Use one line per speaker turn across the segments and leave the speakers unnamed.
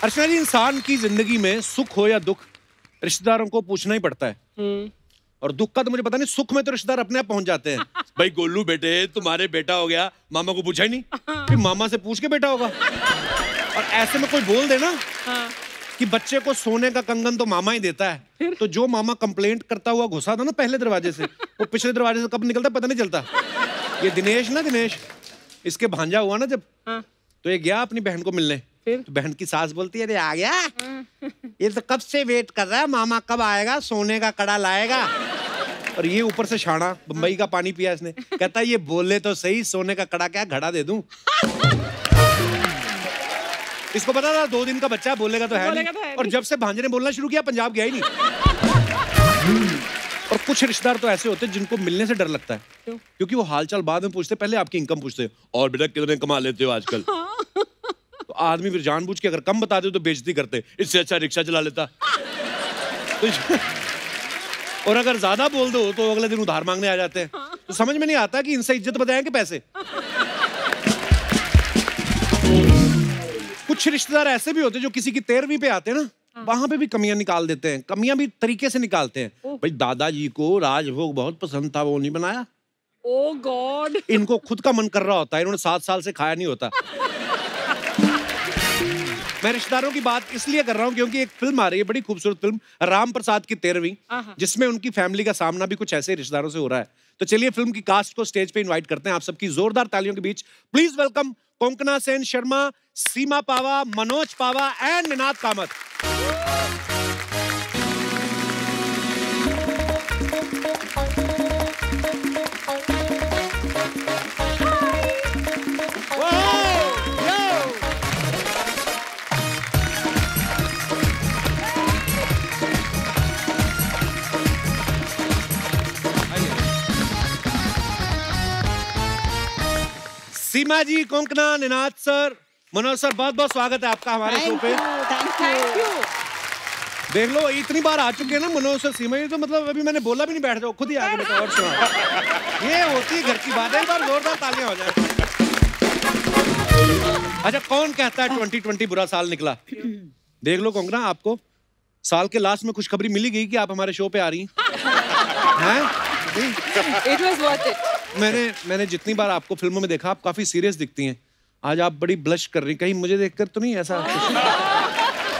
अर्चना जी, इंसान की जिंदगी में सुख हो या दुख रिश्तेदारों को पूछना ही पड़ता है। और दुख का तो मुझे पता नहीं, सुख में तो रिश्तेदार अपने आप पहुंच जाते हैं। भाई गोलू बेटे, तुम्हारे बेटा हो गया, मामा को पूछा ही नहीं, फिर मामा से पूछ के बेटा होगा। और ऐसे में कोई बोल दे ना कि बच्चे को सोने का कंगन तो मामा ही देता है, तो जो मामा कंप्लेंट करता हुआ घुसा था ना पहले दरवाजे से, वो पिछले दरवाजे से कब निकलता पता नहीं चलता। ये दिनेश ना, दिनेश इसके भांजा हुआ ना जब, तो ये गया अपनी बहन को मिलने, तो बहन की सास बोलती है, अरे आ गया, ये तो कब से वेट कर रहा है, मामा कब आएगा, सोने का कड़ा लाएगा। और ये ऊपर से शाना बम्बई का पानी पिया इसने, कहता है ये बोले तो सही, सोने का कड़ा क्या घड़ा दे दूं। इसको पता था 2 दिन का बच्चा, बोलेगा तो है नहीं। और जब से भांजे ने बोलना शुरू किया, पंजाब गया ही नहीं। और कुछ रिश्तेदार तो ऐसे होते हैं जिनको मिलने से डर लगता है, क्योंकि वो हालचाल बाद में पूछते, पहले आपकी इनकम पूछते, और बेटा कितने कमा लेते हो आजकल। तो आदमी फिर जानबूझ के अगर कम बता दे तो बेइज्जती करते, इससे अच्छा रिक्शा चला लेता। और अगर ज्यादा बोल दो तो अगले दिन उधार मांगने आ जाते हैं। तो समझ में नहीं आता कि इनसे इज्जत बताएं कि पैसे। कुछ रिश्तेदार ऐसे भी होते हैं जो किसी की 13वीं पे आते हैं ना, वहां पे भी कमियां निकाल देते हैं, कमियां भी तरीके से निकालते हैं। भाई दादाजी को राजभोग बहुत पसंद था, वो नहीं बनाया।
ओह गॉड।
इनको खुद का मन कर रहा होता है, इन्होंने 7 साल से खाया नहीं होता। मैं रिश्तेदारों की बात इसलिए कर रहा हूं क्योंकि एक फिल्म आ रही है, बड़ी खूबसूरत फिल्म, राम प्रसाद की 13वीं, जिसमें उनकी फैमिली का सामना भी कुछ ऐसे रिश्तेदारों से हो रहा है। तो चलिए फिल्म की कास्ट को स्टेज पे इनवाइट करते हैं। आप सबकी जोरदार तालियों के बीच please welcome Konkona Sen Sharma, Seema Pahwa, Manoj Pahwa and Ninad Kamat. Seema ji, Konkona, Ninad sir, Manoj sir, बहुत बहुत स्वागत है आपका हमारे शो पे।
Thank you.
देख लो इतनी बार आ चुके हैं ना मनोज सर, सीमा जी, तो मतलब अभी मैंने बोला भी नहीं बैठ जाओ, खुद ही आगे बेटा और सुना। ये होती है घर की बात है। एक बार जोरदार तालियां हो जाए। अच्छा, कौन कहता है 2020 बुरा साल निकला? देख लो कोंकणा, आपको साल के लास्ट में खुशखबरी मिली गई कि आप हमारे शो पे आ रही हैं।
It was worth it.
मैंने जितनी बार आपको फिल्मों में देखा, आप काफी सीरियस दिखती हैं। आज आप बड़ी ब्लश कर रही, कहीं मुझे देखकर तो नहीं ऐसा?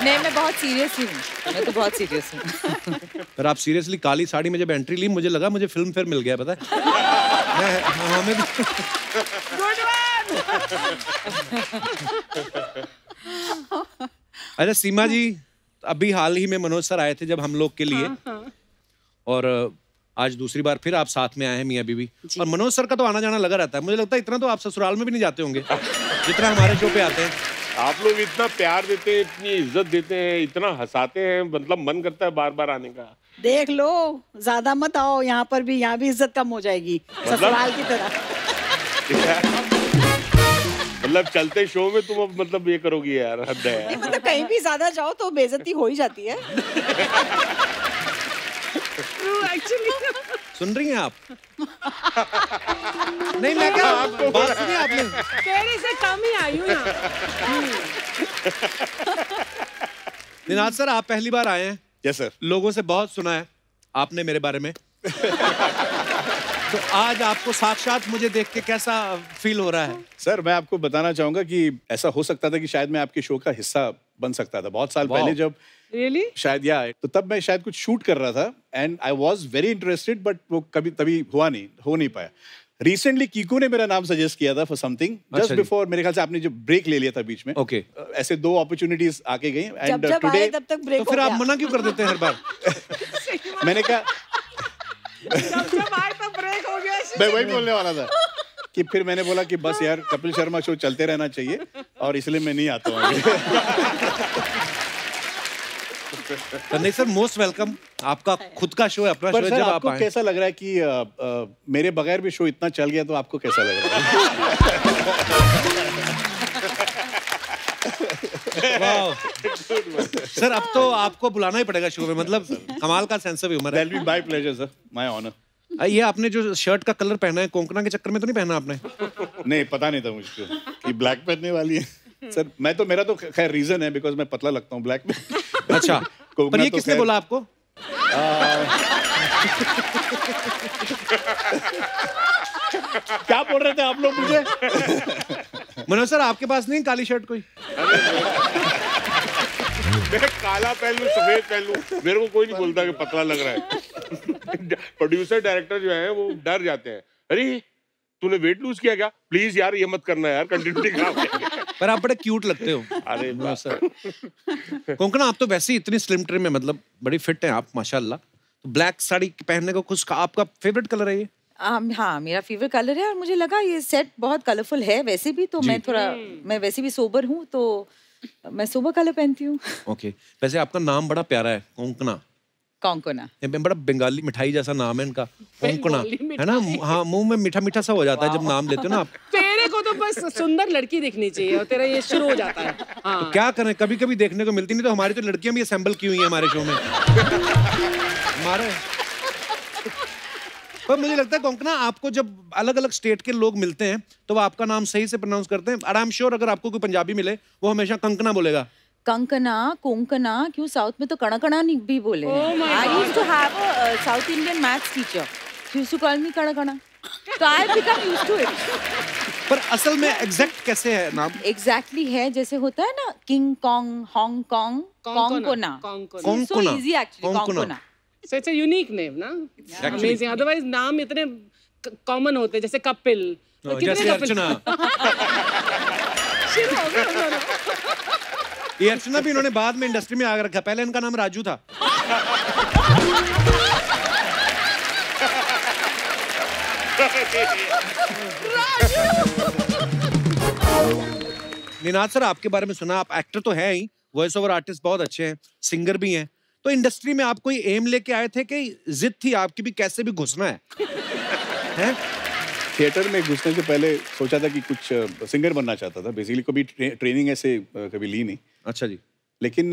नहीं, मैं बहुत सीरियस हूँ, मैं तो बहुत सीरियस हूँ।
पर आप सीरियसली काली साड़ी में जब एंट्री ली, मुझे लगा मुझे फिल्म फेयर मिल गया, पता है? हमें
Good one.
अच्छा सीमा जी, अभी हाल ही में मनोज सर आए थे जब हम लोग के लिए, और आज दूसरी बार फिर आप साथ में आए हैं मियां बीवी। और मनोज सर का तो आना जाना लगा रहता है, मुझे लगता है इतना तो आप ससुराल में भी नहीं जाते होंगे जितना हमारे शो पे आते हैं।
आप लोग इतना प्यार देते हैं, इतनी इज्जत देते हैं, इतना हंसाते हैं, मतलब मन करता है बार बार आने का।
देख लो, ज्यादा मत आओ, यहाँ पर भी, यहाँ भी इज्जत कम हो जाएगी ससुराल की तरह।
मतलब चलते शो में तुम अब मतलब ये करोगी यार, हद है यार।
मतलब कहीं भी ज्यादा जाओ तो बेइज्जती हो ही जाती है।
सुन रही हैं आप? नहीं, मैं क्या बात सुनी आपने?
तेरे से कम ही आई हूँ यहाँ।
निनाद सर, आप पहली बार आए हैं।
Yes sir.
लोगों से बहुत सुना है आपने मेरे बारे में। तो आज आपको साक्षात मुझे देख के कैसा फील हो रहा है?
सर, मैं आपको बताना चाहूंगा कि ऐसा हो सकता था कि शायद मैं आपके शो का हिस्सा बन सकता था बहुत साल पहले, जब
Really?
शायद तो तब मैं शायद कुछ शूट कर रहा था and I was very interested, but वो कभी तभी हो नहीं पाया। रिसेंटली कीकू ने मेरा नाम सजेस्ट किया था फॉर समथिंग जस्ट बिफोर, मेरे ख्याल से आपने जो ब्रेक ले लिया था बीच में।
ओके।
ऐसे 2 अपॉर्चुनिटीज आके गई एंड
जब
टुडे
आए तब तक ब्रेक
तो फिर आप मना क्यों कर देते हैं हर बार?
मैंने कहा,
जब आए तो ब्रेक हो गया।
मैं वही बोलने वाला था कि फिर मैंने बोला कि बस यार कपिल शर्मा शो चलते रहना चाहिए, और इसलिए मैं नहीं आता हूँ आगे।
नहीं सर, मोस्ट वेलकम। आपका खुद का शो है, अपना शो है, जब आप आए।
कैसा लग रहा है कि मेरे बगैर भी शो इतना चल गया, तो आपको कैसा लग रहा है?
सर, अब तो आपको बुलाना ही पड़ेगा शो में, मतलब कमाल का सेंस ऑफ ह्यूमर है।
That'll be my pleasure, sir. My honor.
ये आपने जो शर्ट का कलर पहना है, कोंकणा के चक्कर में तो नहीं पहना आपने?
नहीं, पता नहीं था मुझको कि ब्लैक पहनने वाली है। सर मैं तो मेरा तो खैर रीजन है बिकॉज मैं पतला लगता हूँ ब्लैक में।
अच्छा, पर ये
तो
किसने बोला आपको?
क्या बोल रहे थे आप लोग मुझे?
मनोज सर, आपके पास नहीं काली शर्ट कोई?
मैं काला पहन लूं, सफेद पहन लूं, मेरे को कोई नहीं बोलता कि पतला लग रहा है। प्रोड्यूसर डायरेक्टर जो है वो डर जाते हैं, अरे तूने वेट लूज किया क्या? प्लीज यार ये मत करना यार, कंटिन्यूटी खराब है।
पर आप बड़े क्यूट लगते हो।
अरे
मनोज सर, कोंकणा आप तो वैसे ही इतनी स्लिम ट्रिम है, मतलब बड़ी फिट हैं आप माशाल्लाह। तो ब्लैक साड़ी पहनने को कुछ आपका फेवरेट कलर है ये?
हाँ, मेरा फेवरेट कलर है और मुझे लगा ये सेट बहुत कलरफुल है वैसे भी, तो मैं वैसे भी सोबर हूँ तो मैं सोबर कलर पहनती हूँ।
ओके, वैसे आपका नाम बड़ा प्यारा है, कोंकणा।
कोंकणा
बड़ा बंगाली मिठाई जैसा नाम है इनका, कोंकणा, है ना? हाँ, मुंह में मीठा मीठा सा हो जाता है जब नाम लेते हो ना आप।
तेरे को तो बस सुंदर लड़की दिखनी चाहिए और तेरा ये शुरू हो जाता है। हाँ।
तो क्या करें, कभी कभी देखने को मिलती नहीं, तो हमारी तो लड़कियां भी असेंबल की हुई हैं हमारे शो में। हमारे पर मुझे लगता है कोंकणा, आपको जब अलग अलग स्टेट के लोग मिलते हैं तो वो आपका नाम सही से प्रोनाउंस करते हैं। और आई एम श्योर अगर आपको कोई पंजाबी मिले वो हमेशा कंकना बोलेगा।
कंकना, कोंकणा, क्यों साउथ में तो कणकणा भी बोले हैं। I used to have a South Indian maths teacher. She used to call me कणकणा. So I become used to it.
पर असल में एग्जैक्ट कैसे है नाम?
Exactly है जैसे होता है ना, king Kong, Hong Kong, Konkona. So easy actually, Konkona.
So it's a unique name, ना? Amazing. Otherwise नाम इतने कॉमन होते हैं जैसे कपिल.
जैसे अर्चना। ये अर्चना भी इन्होंने बाद में इंडस्ट्री में आकर रखा, पहले इनका नाम राजू था। निनाद सर, आपके बारे में सुना, आप एक्टर तो हैं ही, वॉइस ओवर आर्टिस्ट बहुत अच्छे हैं, सिंगर भी हैं, तो इंडस्ट्री में आप कोई एम लेके आए थे कि जिद थी आपकी भी कैसे भी घुसना है? हैं?
थिएटर में घुसने से पहले सोचा था कि कुछ सिंगर बनना चाहता था। बेसिकली कभी ट्रेनिंग ऐसे कभी ली नहीं।
अच्छा जी।
लेकिन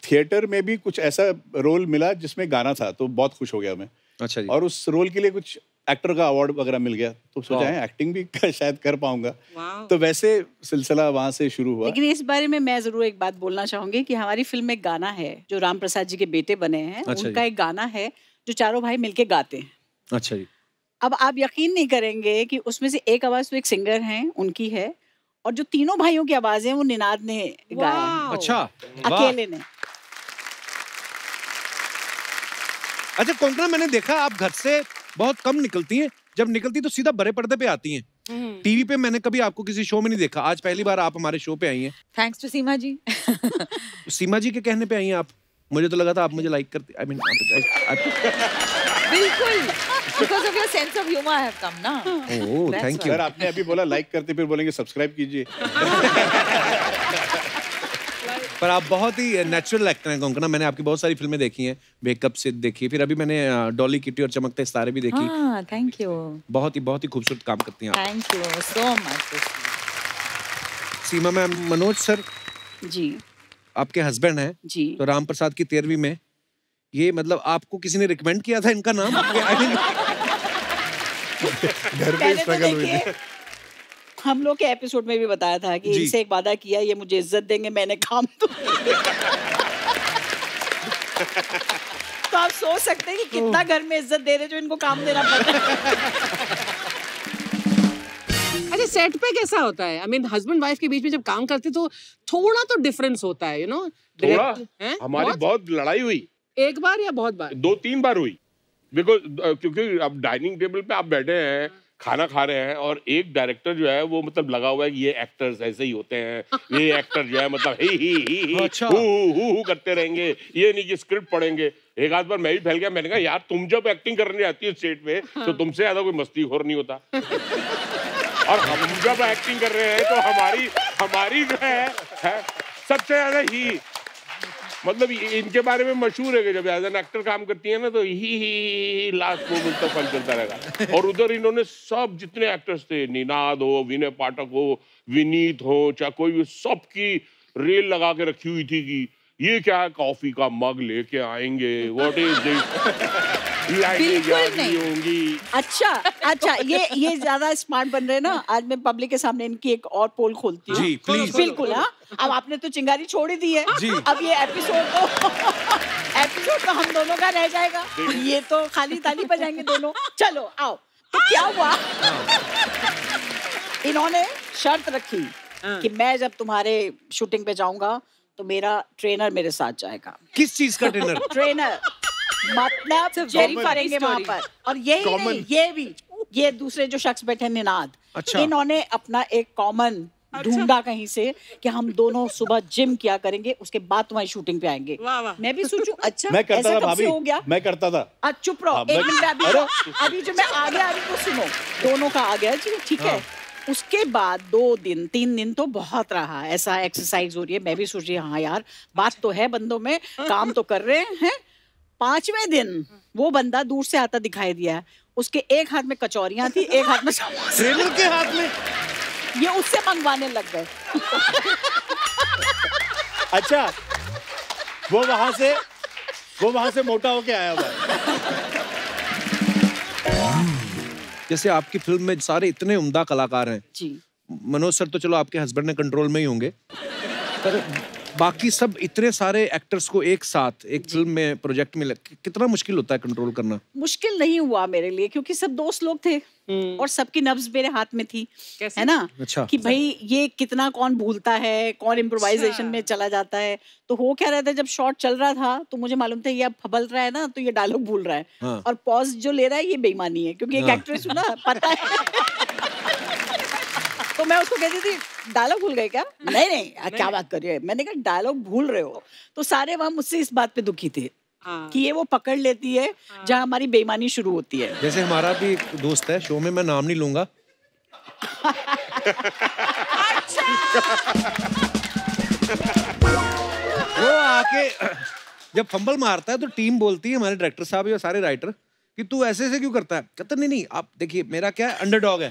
थिएटर में भी कुछ ऐसा रोल मिला जिसमें गाना था, तो बहुत खुश हो गया मैं।
अच्छा जी।
और उस रोल के लिए कुछ एक्टर का अवार्ड वगैरह मिल गया, तो सोचा है एक्टिंग भी शायद कर पाऊंगा। तो वैसे सिलसिला वहां से शुरू हुआ।
लेकिन इस बारे में मैं जरूर एक बात बोलना चाहूंगी कि हमारी फिल्म में एक गाना है जो राम प्रसाद जी के बेटे बने हैं।
अच्छा
उनका एक गाना है जो चारों भाई मिलके गाते हैं।
अच्छा जी।
अब आप यकीन नहीं करेंगे कि उसमें से एक आवाज तो एक सिंगर हैं, उनकी है, और जो तीनों भाइयों की आवाजें वो निनाद ने गाया है।
अच्छा,
अकेले ने।
अच्छा कोंकणा, मैंने देखा आप घर से बहुत कम निकलती हैं, जब निकलती तो सीधा बड़े पर्दे पे आती हैं। टीवी पे मैंने कभी आपको किसी शो में नहीं देखा, आज पहली बार आप हमारे शो पे आई हैं।
थैंक्स टू सीमा जी।
सीमा जी के कहने पे आई हैं आप? मुझे तो लगा था आप मुझे लाइक करती। आई मीन
बिल्कुल, because of your sense of humor I have come ना।
ओह, थैंक यू।
सर आपने अभी बोला लाइक करते, फिर बोलेंगे सब्सक्राइब कीजिए।
पर आप बहुत ही नेचुरल एक्टर हैं कोंकणा, मैंने आपकी बहुत सारी फिल्में देखी हैं, वेकअप से देखी, फिर अभी मैंने डॉली किटी और चमकते सितारे भी देखी।
हाँ, थैंक यू।
बहुत ही खूबसूरत काम करती हैं आप।
Thank you so much.
Seema ma'am, Manoj sir
ji
आपके हस्बैंड हैं
जी।
तो राम प्रसाद की 13वीं में ये मतलब आपको किसी ने रिकमेंड किया था इनका नाम?
घर पे स्ट्रगल हुई थी।
हम लोग के एपिसोड में भी बताया था कि इनसे एक वादा किया, ये मुझे इज्जत देंगे, मैंने काम तो तो आप सोच सकते हैं कि कितना घर में इज्जत दे रहे जो इनको काम देना पड़ रहा है।
अच्छा, सेट पे कैसा होता है? आई मीन हस्बैंड वाइफ के बीच में जब काम करते तो थोड़ा तो डिफरेंस होता है, यू नो?
थोड़ा हमारी बहुत लड़ाई हुई।
एक बार या बहुत बार?
2-3 बार हुई। बिकॉज क्योंकि अब डाइनिंग टेबल पे आप बैठे हैं, खाना खा रहे हैं, और एक डायरेक्टर जो है वो मतलब लगा हुआ है कि ये एक्टर्स ऐसे ही होते हैं, ये एक्टर जो है मतलब ही
अच्छा।
हु करते रहेंगे, ये नहीं कि स्क्रिप्ट पढ़ेंगे। एक आध बार मैं भी फैल गया, मैंने कहा यार तुम जब एक्टिंग करने आती है स्टेज पे तो तुमसे ज्यादा कोई मस्तीखोर नहीं होता। और हम जब एक्टिंग कर रहे हैं तो हमारी जो है सबसे ज्यादा ही मतलब इनके बारे में मशहूर है कि जब एज एन एक्टर काम करती है ना तो ही लास्ट मोमेंट तक फन चलता रहेगा। और उधर इन्होंने सब जितने एक्टर्स थे, निनाद हो, विनय पाठक हो, विनीत हो, चाहे कोई भी, सबकी रेल लगा के रखी हुई थी कि ये क्या है, कॉफी का मग लेके आएंगे, व्हाट इज दिस,
बिल्कुल नहीं
होंगी।
अच्छा ये ज्यादा स्मार्ट बन रहे हैं ना। आज मैं पब्लिक के सामने इनकी एक और पोल खोलती हूँ।
जी, प्लीज।
बिल्कुल। हाँ, अब आपने तो चिंगारी छोड़ ही दी है
जी।
अब ये एपिसोड तो हम दोनों का रह जाएगा। ये तो खाली ताली बजाएंगे दोनों। चलो आओ। तो क्या हुआ, इन्होंने शर्त रखी कि मैं जब तुम्हारे शूटिंग पे जाऊंगा तो मेरा ट्रेनर मेरे साथ जाएगा।
किस चीज का ट्रेनर?
ट्रेनर मतलब जेरी करेंगे वहां पर। और यही नहीं, ये भी, ये दूसरे जो शख्स बैठे निनाद,
अच्छा।
इन्होंने अपना एक कॉमन ढूंढा कहीं से कि हम दोनों सुबह जिम किया करेंगे, उसके बाद तुम्हारी शूटिंग पे आएंगे। मैं भी सोचूं अच्छा
मैं करता
ऐसा
था
कब से
भाभी,
हो गया?
मैं करता था।
आज चुप रहो, एक मिनट अभी जो मैं आ गया अभी तो सुनो। दोनों का आ गया जी, ठीक है। उसके बाद 2 दिन 3 दिन तो बहुत रहा ऐसा, एक्सरसाइज हो रही है। मैं भी सोच रही हाँ यार बात तो है बंदों में, काम तो कर रहे हैं। 5वें दिन वो बंदा दूर से आता दिखाई दिया। उसके एक हाथ में कचौरियां थी, एक हाथ में
ट्रेनर के हाथ में।
ये उससे मंगवाने लग गए।
अच्छा, वो वहां से मोटा होके आया हुआ है।
जैसे आपकी फिल्म में सारे इतने उम्दा कलाकार हैं
जी।
मनोज सर तो चलो आपके हस्बैंड ने कंट्रोल में ही होंगे, पर बाकी सब इतने सारे एक्टर्स को एक साथ एक फिल्म में प्रोजेक्ट में कितना मुश्किल होता है कंट्रोल करना?
मुश्किल नहीं हुआ मेरे लिए क्योंकि सब दोस्त लोग थे और सबकी नब्ज मेरे हाथ में थी, है ना।
अच्छा।
कि भाई ये कितना कौन भूलता है, कौन इम्प्रोवाइजेशन में चला जाता है। तो हो क्या रहा था, जब शॉट चल रहा था तो मुझे मालूम था ये अब फबल रहा है ना तो ये डायलॉग भूल रहा है।
हाँ।
और पॉज जो ले रहा है ये बेईमानी है क्योंकि एक एक्ट्रेस हूँ ना, पता है। तो मैं उसको कहती थी डायलॉग भूल गए क्या? नहीं क्या बात कर रही है। मैंने कहा डायलॉग भूल रहे हो। तो सारे वहां मुझसे इस बात पे दुखी थे कि ये वो पकड़ लेती है जहाँ हमारी बेईमानी शुरू होती है।
जैसे हमारा भी एक दोस्त है शो में, मैं नाम नहीं लूंगा। वो आके जब फंबल मारता है तो टीम बोलती है, हमारे डायरेक्टर साहब या सारे राइटर, कि तू ऐसे ऐसे क्यों करता है? कहता नहीं आप देखिए मेरा क्या है, अंडरडॉग है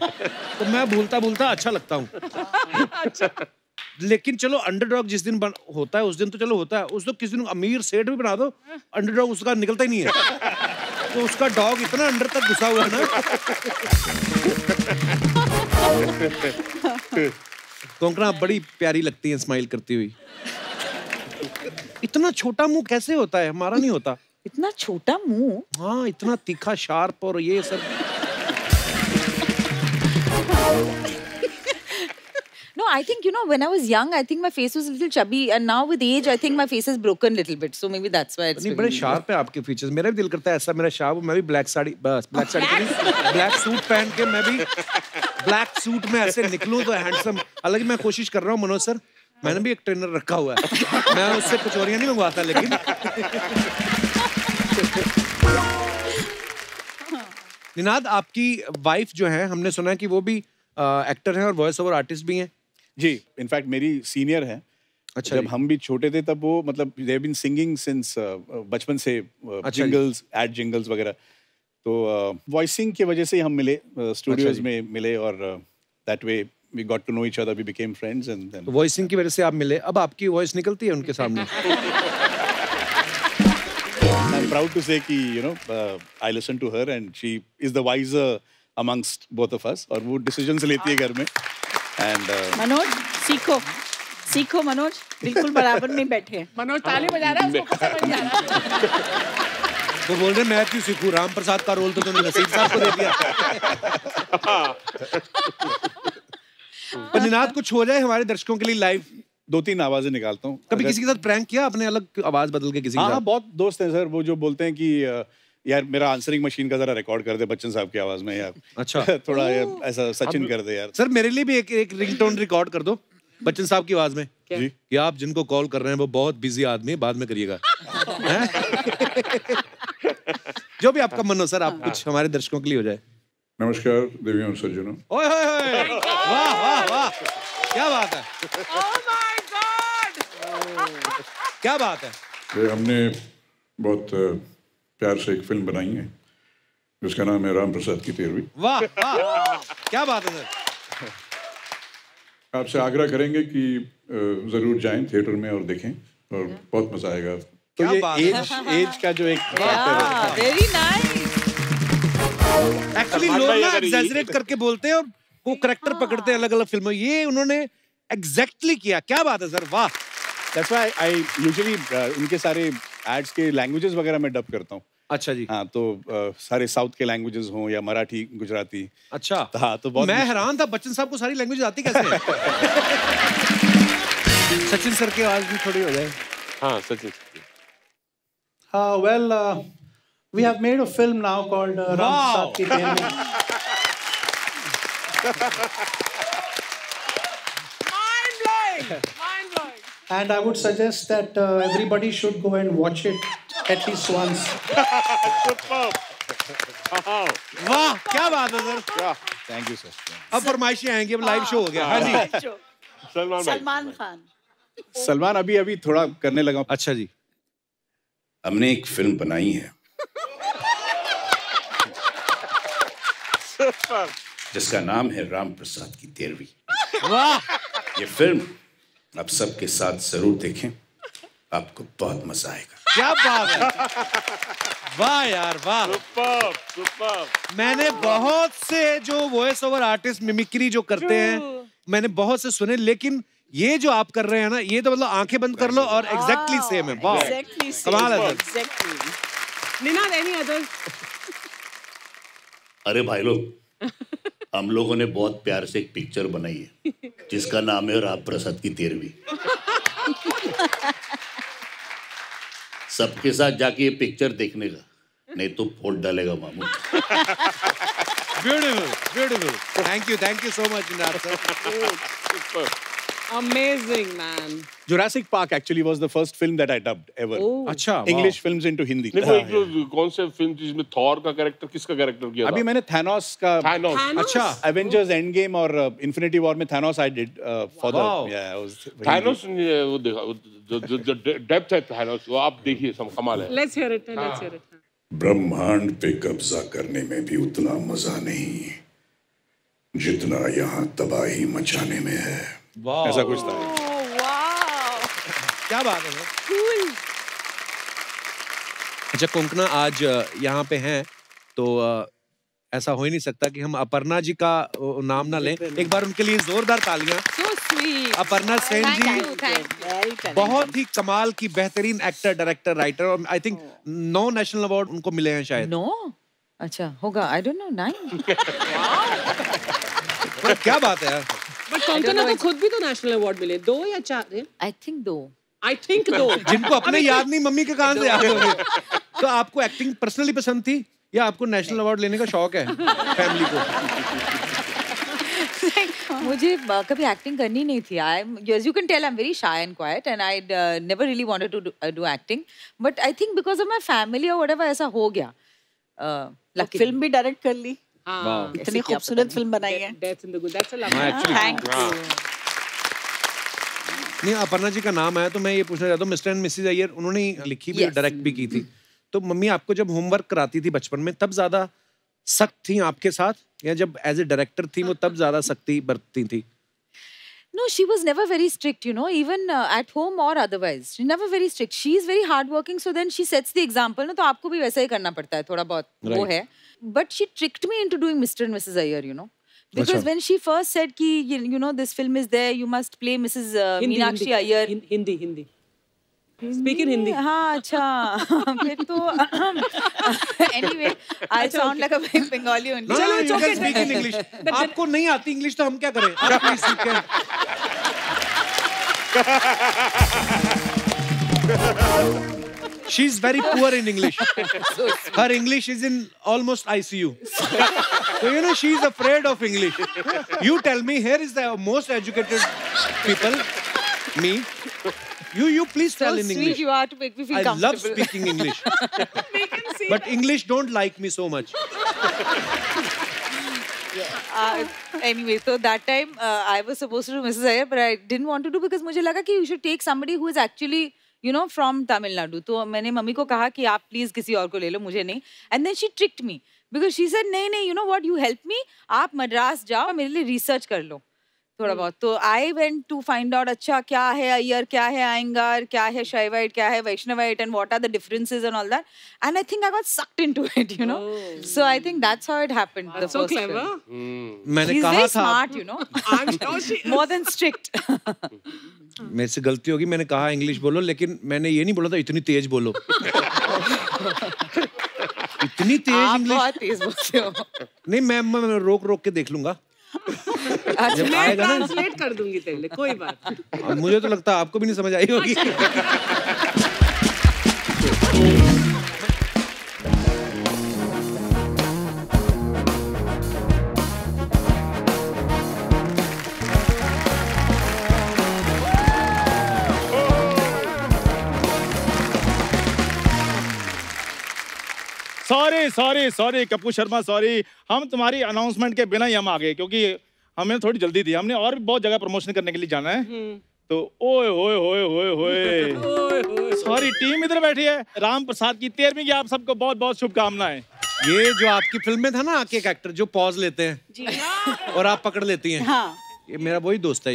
तो मैं भूलता अच्छा लगता हूँ। लेकिन चलो अंडरडॉग जिस दिन होता है उस दिन तो चलो होता है, उस तो किसी दिन अमीर सेठ भी बना दो, अंडरडॉग उसका निकलता ही नहीं है। तो उसका डॉग इतना अंडर तक घुसा हुआ है ना। कोंकणा बड़ी प्यारी लगती है स्माइल करती हुई। इतना छोटा मुंह कैसे होता है? हमारा नहीं होता
इतना छोटा मुंह।
हाँ, इतना तीखा शार्प और ये सब।
No, I think when I was young, I think my face was a little chubby, and now with age, I think my face has broken a little bit. So maybe that's why it's.
नहीं, बड़े sharp है आपके features. मेरा भी दिल करता है ऐसा मेरा शार्प हो, मैं भी ब्लैक साड़ी, बस ब्लैक साड़ी, ब्लैक सूट पहन के मैं भी ब्लैक सूट में ऐसे निकलूं तो हैंडसम। हालांकि मैं कोशिश कर रहा हूँ मनोज सर, मैंने भी एक ट्रेनर रखा हुआ है, मैं उससे कचौरियां नहीं मंगवाता। लेकिन निनाद, आपकी वाइफ जो है, हमने सुना है कि वो भी एक्टर हैं और वॉइस ओवर आर्टिस्ट भी हैं।
जी, इनफैक्ट मेरी सीनियर है।
अच्छा।
जब हम भी छोटे थे तब वो मतलब they have been singing since बचपन से, जिंगल्स, एड जिंगल्स वगैरह। तो वॉइसिंग की वजह से ही हम मिले, स्टूडियोज में मिले, और that way we got to know each other, we became friends and then
voicing की वजह से आप मिले। अब आपकी वॉइस निकलती है उनके सामने?
I'm proud to say कि I listen to her and she is the wiser amongst both of us, और वो decisions लेती है घर में। And
मनोज सीखो मनोज, बिल्कुल बराबर में बैठे।
मनोज ताली बजा रहा है, उसको कुछ समझ नहीं आ रहा।
वो बोल रहे मैं क्यों सीखूं, राम प्रसाद का रोल तो तुमने नसीब साहब को दे दिया। पर निनाद, कुछ हो जाए हमारे दर्शकों के लिए लाइव।
2-3 आवाजें निकालता हूँ।
कभी किसी के साथ प्रैंक किया आपने, अलग आवाज बदल के किसी के साथ?
हाँ, बहुत दोस्त हैं सर वो जो बोलते हैं कि यार मेरा आंसरिंग मशीन का जरा रिकॉर्ड कर दे बच्चन साहब की आवाज में यार।
अच्छा।
थोड़ा ऐसा सचिन कर दे यार।
सर मेरे लिए भी एक रिंगटोन रिकॉर्ड कर दो बच्चन साहब की आवाज में।
जी।
कि आप जिनको कॉल कर रहे हैं वो बहुत बिजी आदमी है, बाद में करिएगा। जो भी आपका मन हो सर, आप कुछ हमारे दर्शकों के लिए हो जाए।
नमस्कार देवियों और सज्जनों।
ओए होए होए, वाह वाह वाह, क्या बात है। क्या बात है।
हमने बहुत प्यार से एक फिल्म बनाई है जिसका नाम है राम प्रसाद की 13वीं।
वाह वाह, क्या बात है सर।
आपसे आग्रह करेंगे कि जरूर जाएं थिएटर में और देखें। और बहुत मजा आएगा।
तो ये एज का जो एक
वेरी नाइस।
एक्चुअली लोग ना एग्जैजरेट करके बोलते हैं और वो करेक्टर पकड़ते हैं अलग-अलग फिल्मों। ये उन्होंने एग्जैक्टली किया। क्या बात है सर, वाह।
That's why I usually इनके सारे एड्स के लैंग्वेजेस वगैरह मैं डब करता हूँ।
अच्छा जी।
हाँ, तो सारे साउथ के लैंग्वेजेस हों या मराठी, गुजराती।
अच्छा।
हाँ, तो बहुत
मैं हैरान था बच्चन साहब को सारी लैंग्वेज आती कैसे है? सचिन सर की आवाज भी थोड़ी हो जाए।
हाँ, Sachin.
Well, we have made a film now called Ram Prasad Ki Tehri.
Mind-blowing.
And I would suggest that everybody should go and watch it at least once.
वाह, क्या बात है सर।
Thank you sir.
अब फरमाइशें आएंगी, अब live show हो गया। हाँ जी।
सलमान खान।
सलमान अभी थोड़ा करने लगा।
अच्छा जी।
हमने एक फिल्म बनाई है जिसका नाम है राम प्रसाद की 13वीं।
वाह।
ये फिल्म आप सबके साथ जरूर देखें, आपको बहुत मजा आएगा।
क्या बात है। वाह यार, वाह।
सुपर।
मैंने बहुत से जो वॉइस ओवर आर्टिस्ट मिमिक्री जो करते हैं, मैंने बहुत से सुने, लेकिन ये जो आप कर रहे हैं ना, ये तो मतलब आंखें बंद कर लो और एग्जैक्टली सेम है। वाह, कमाल है सर।
Ninad, any others?
अरे भाई लोग, हम लोगों ने बहुत प्यार से एक पिक्चर बनाई है जिसका नाम है राम प्रसाद की 13वीं। सबके साथ जाके ये पिक्चर देखने का, नहीं तो फोड़ डालेगा मामू।
Beautiful. Thank you so much Ninad sir.
Amazing, man.
Jurassic Park actually was the first film that I dubbed ever.
अच्छा,
English films into Hindi.
नहीं, वो एक जो कौन से फिल्म थी जिसमें थॉर का कैरेक्टर, किसका कैरेक्टर किया था?
अभी मैंने Thanos का
अच्छा,
Avengers Endgame और Infinity War में Thanos I did for the I was
Thanos वो देखा, जो डेप्थ है Thanos, वो आप देखिए, कमाल है।
Let's hear it.
ब्रह्मांड पे कब्जा करने में भी उतना मजा नहीं जितना यहाँ तबाही मचाने में है।
ऐसा कुछ था।
क्या बात है। अच्छा कोंकणा आज यहाँ पे हैं, तो ऐसा हो ही नहीं सकता कि हम अपर्णा जी का नाम ना लें। एक बार उनके लिए जोरदार तालियां। अपर्णा सेन जी बहुत ही कमाल की बेहतरीन एक्टर, डायरेक्टर, राइटर, और आई थिंक 9 नेशनल अवार्ड उनको मिले हैं शायद।
9? अच्छा होगा, आई डोंट नो। 9?
क्या बात है यार।
बट कोंकणा को खुद भी तो नेशनल अवार्ड मिले, 2 या 4?
I think 2।
जिनको अपने याद नहीं, मम्मी के कहां से याद होंगे। तो आपको एक्टिंग पर्सनली पसंद थी या आपको नेशनल अवार्ड लेने का शौक है फैमिली को?
मुझे कभी एक्टिंग करनी नहीं थी। as you can tell, I'm very shy and quiet, and I never really wanted to do acting. But I think because of my family or whatever, ऐसा हो गया।
फिल्म भी डायरेक्ट कर ली। इतनी खूबसूरत फिल्म बनाई है।
Death in the Good. That's a lovely.
Thank you.
नहीं, अपर्णा जी का नाम आया तो मैं ये पूछना चाहता हूँ, मिस्टर एंड मिसेज अय्यर उन्होंने लिखी भी, डायरेक्ट भी की थी। तो मम्मी आपको जब होमवर्क कराती थी बचपन में, तब ज्यादा सख्त थी आपके साथ, या जब एज ए डायरेक्टर थी वो तब ज्यादा सख्ती बरतती थी?
No, she was never very strict, you know, even at home or otherwise. She never very strict. She is very hardworking, so then she sets the example. ना तो आपको भी वैसा ही करना पड़ता है, थोड़ा बहुत वो है. But she tricked me into doing Mr. and Mrs. Iyer, you know. Because when she first said कि you know this film is there, you must play Mrs. Meenakshi Iyer.
Hindi. Speak in Hindi.
हाँ अच्छा फिर तो anyway I sound like a Bengali only.
चलो you can speak in English. आपको नहीं आती English तो हम क्या करें? आप please speak in. She's very poor in English. Her English is in almost ICU. So you know she's afraid of English. You tell me, here is the most educated people, me. You please tell in English.
Sweet you are to make me feel comfortable.
I love speaking English. But English don't like me so much.
Anyway, so that time I was supposed to do Mrs. Iyer, but I didn't want to do because मुझे लगा कि you should take somebody who is actually, you know, from Tamil Nadu. तो मैंने mummy को कहा कि आप please किसी और को ले लो, मुझे नहीं. And then she tricked me because she said नहीं, you know what, you help me, आप मद्रास जाओ, मेरे लिए research कर लो. थोड़ा बहुत। तो I went to find out अच्छा क्या है अय्यर, क्या है आयंगार, क्या है शैवाइट, क्या है Vaishnavite and what are the differences and all that, and I think I got sucked into it, you know. So I think that's how it happened. The
So
first
clever.
मैंने कहा था
smart, you know,
I'm sure she is.
More than strict.
मेरे से गलती होगी, मैंने कहा English बोलो, लेकिन मैंने ये नहीं बोला था इतनी तेज बोलो। इतनी तेज
आप
इंग्लिश
बहुत तेज बोलते हो।
नहीं, मैं रोक रोक के देख लूंगा जब
मैं
आएगा ना।
ट्रांसलेट कर दूंगी तेरे लिए, कोई बात नहीं।
अब मुझे तो लगता है आपको भी नहीं समझ आई होगी।
Sorry Kapoor Sharma, sorry. हम तुम्हारी अनाउंसमेंट के बिना ही हम आ गए, क्योंकि हमें थोड़ी जल्दी थी। हमने और भी बहुत जगह प्रमोशन करने के लिए जाना है। तो ओए होए होए होए होए, सॉरी। टीम इधर बैठी है। राम प्रसाद की 13वीं की आप सबको बहुत बहुत शुभकामनाएं।
ये जो आपकी फिल्म में था ना, आके एक एक्टर जो पॉज लेते हैं और आप पकड़ लेती हैं,
हाँ।
ये मेरा वही दोस्त है।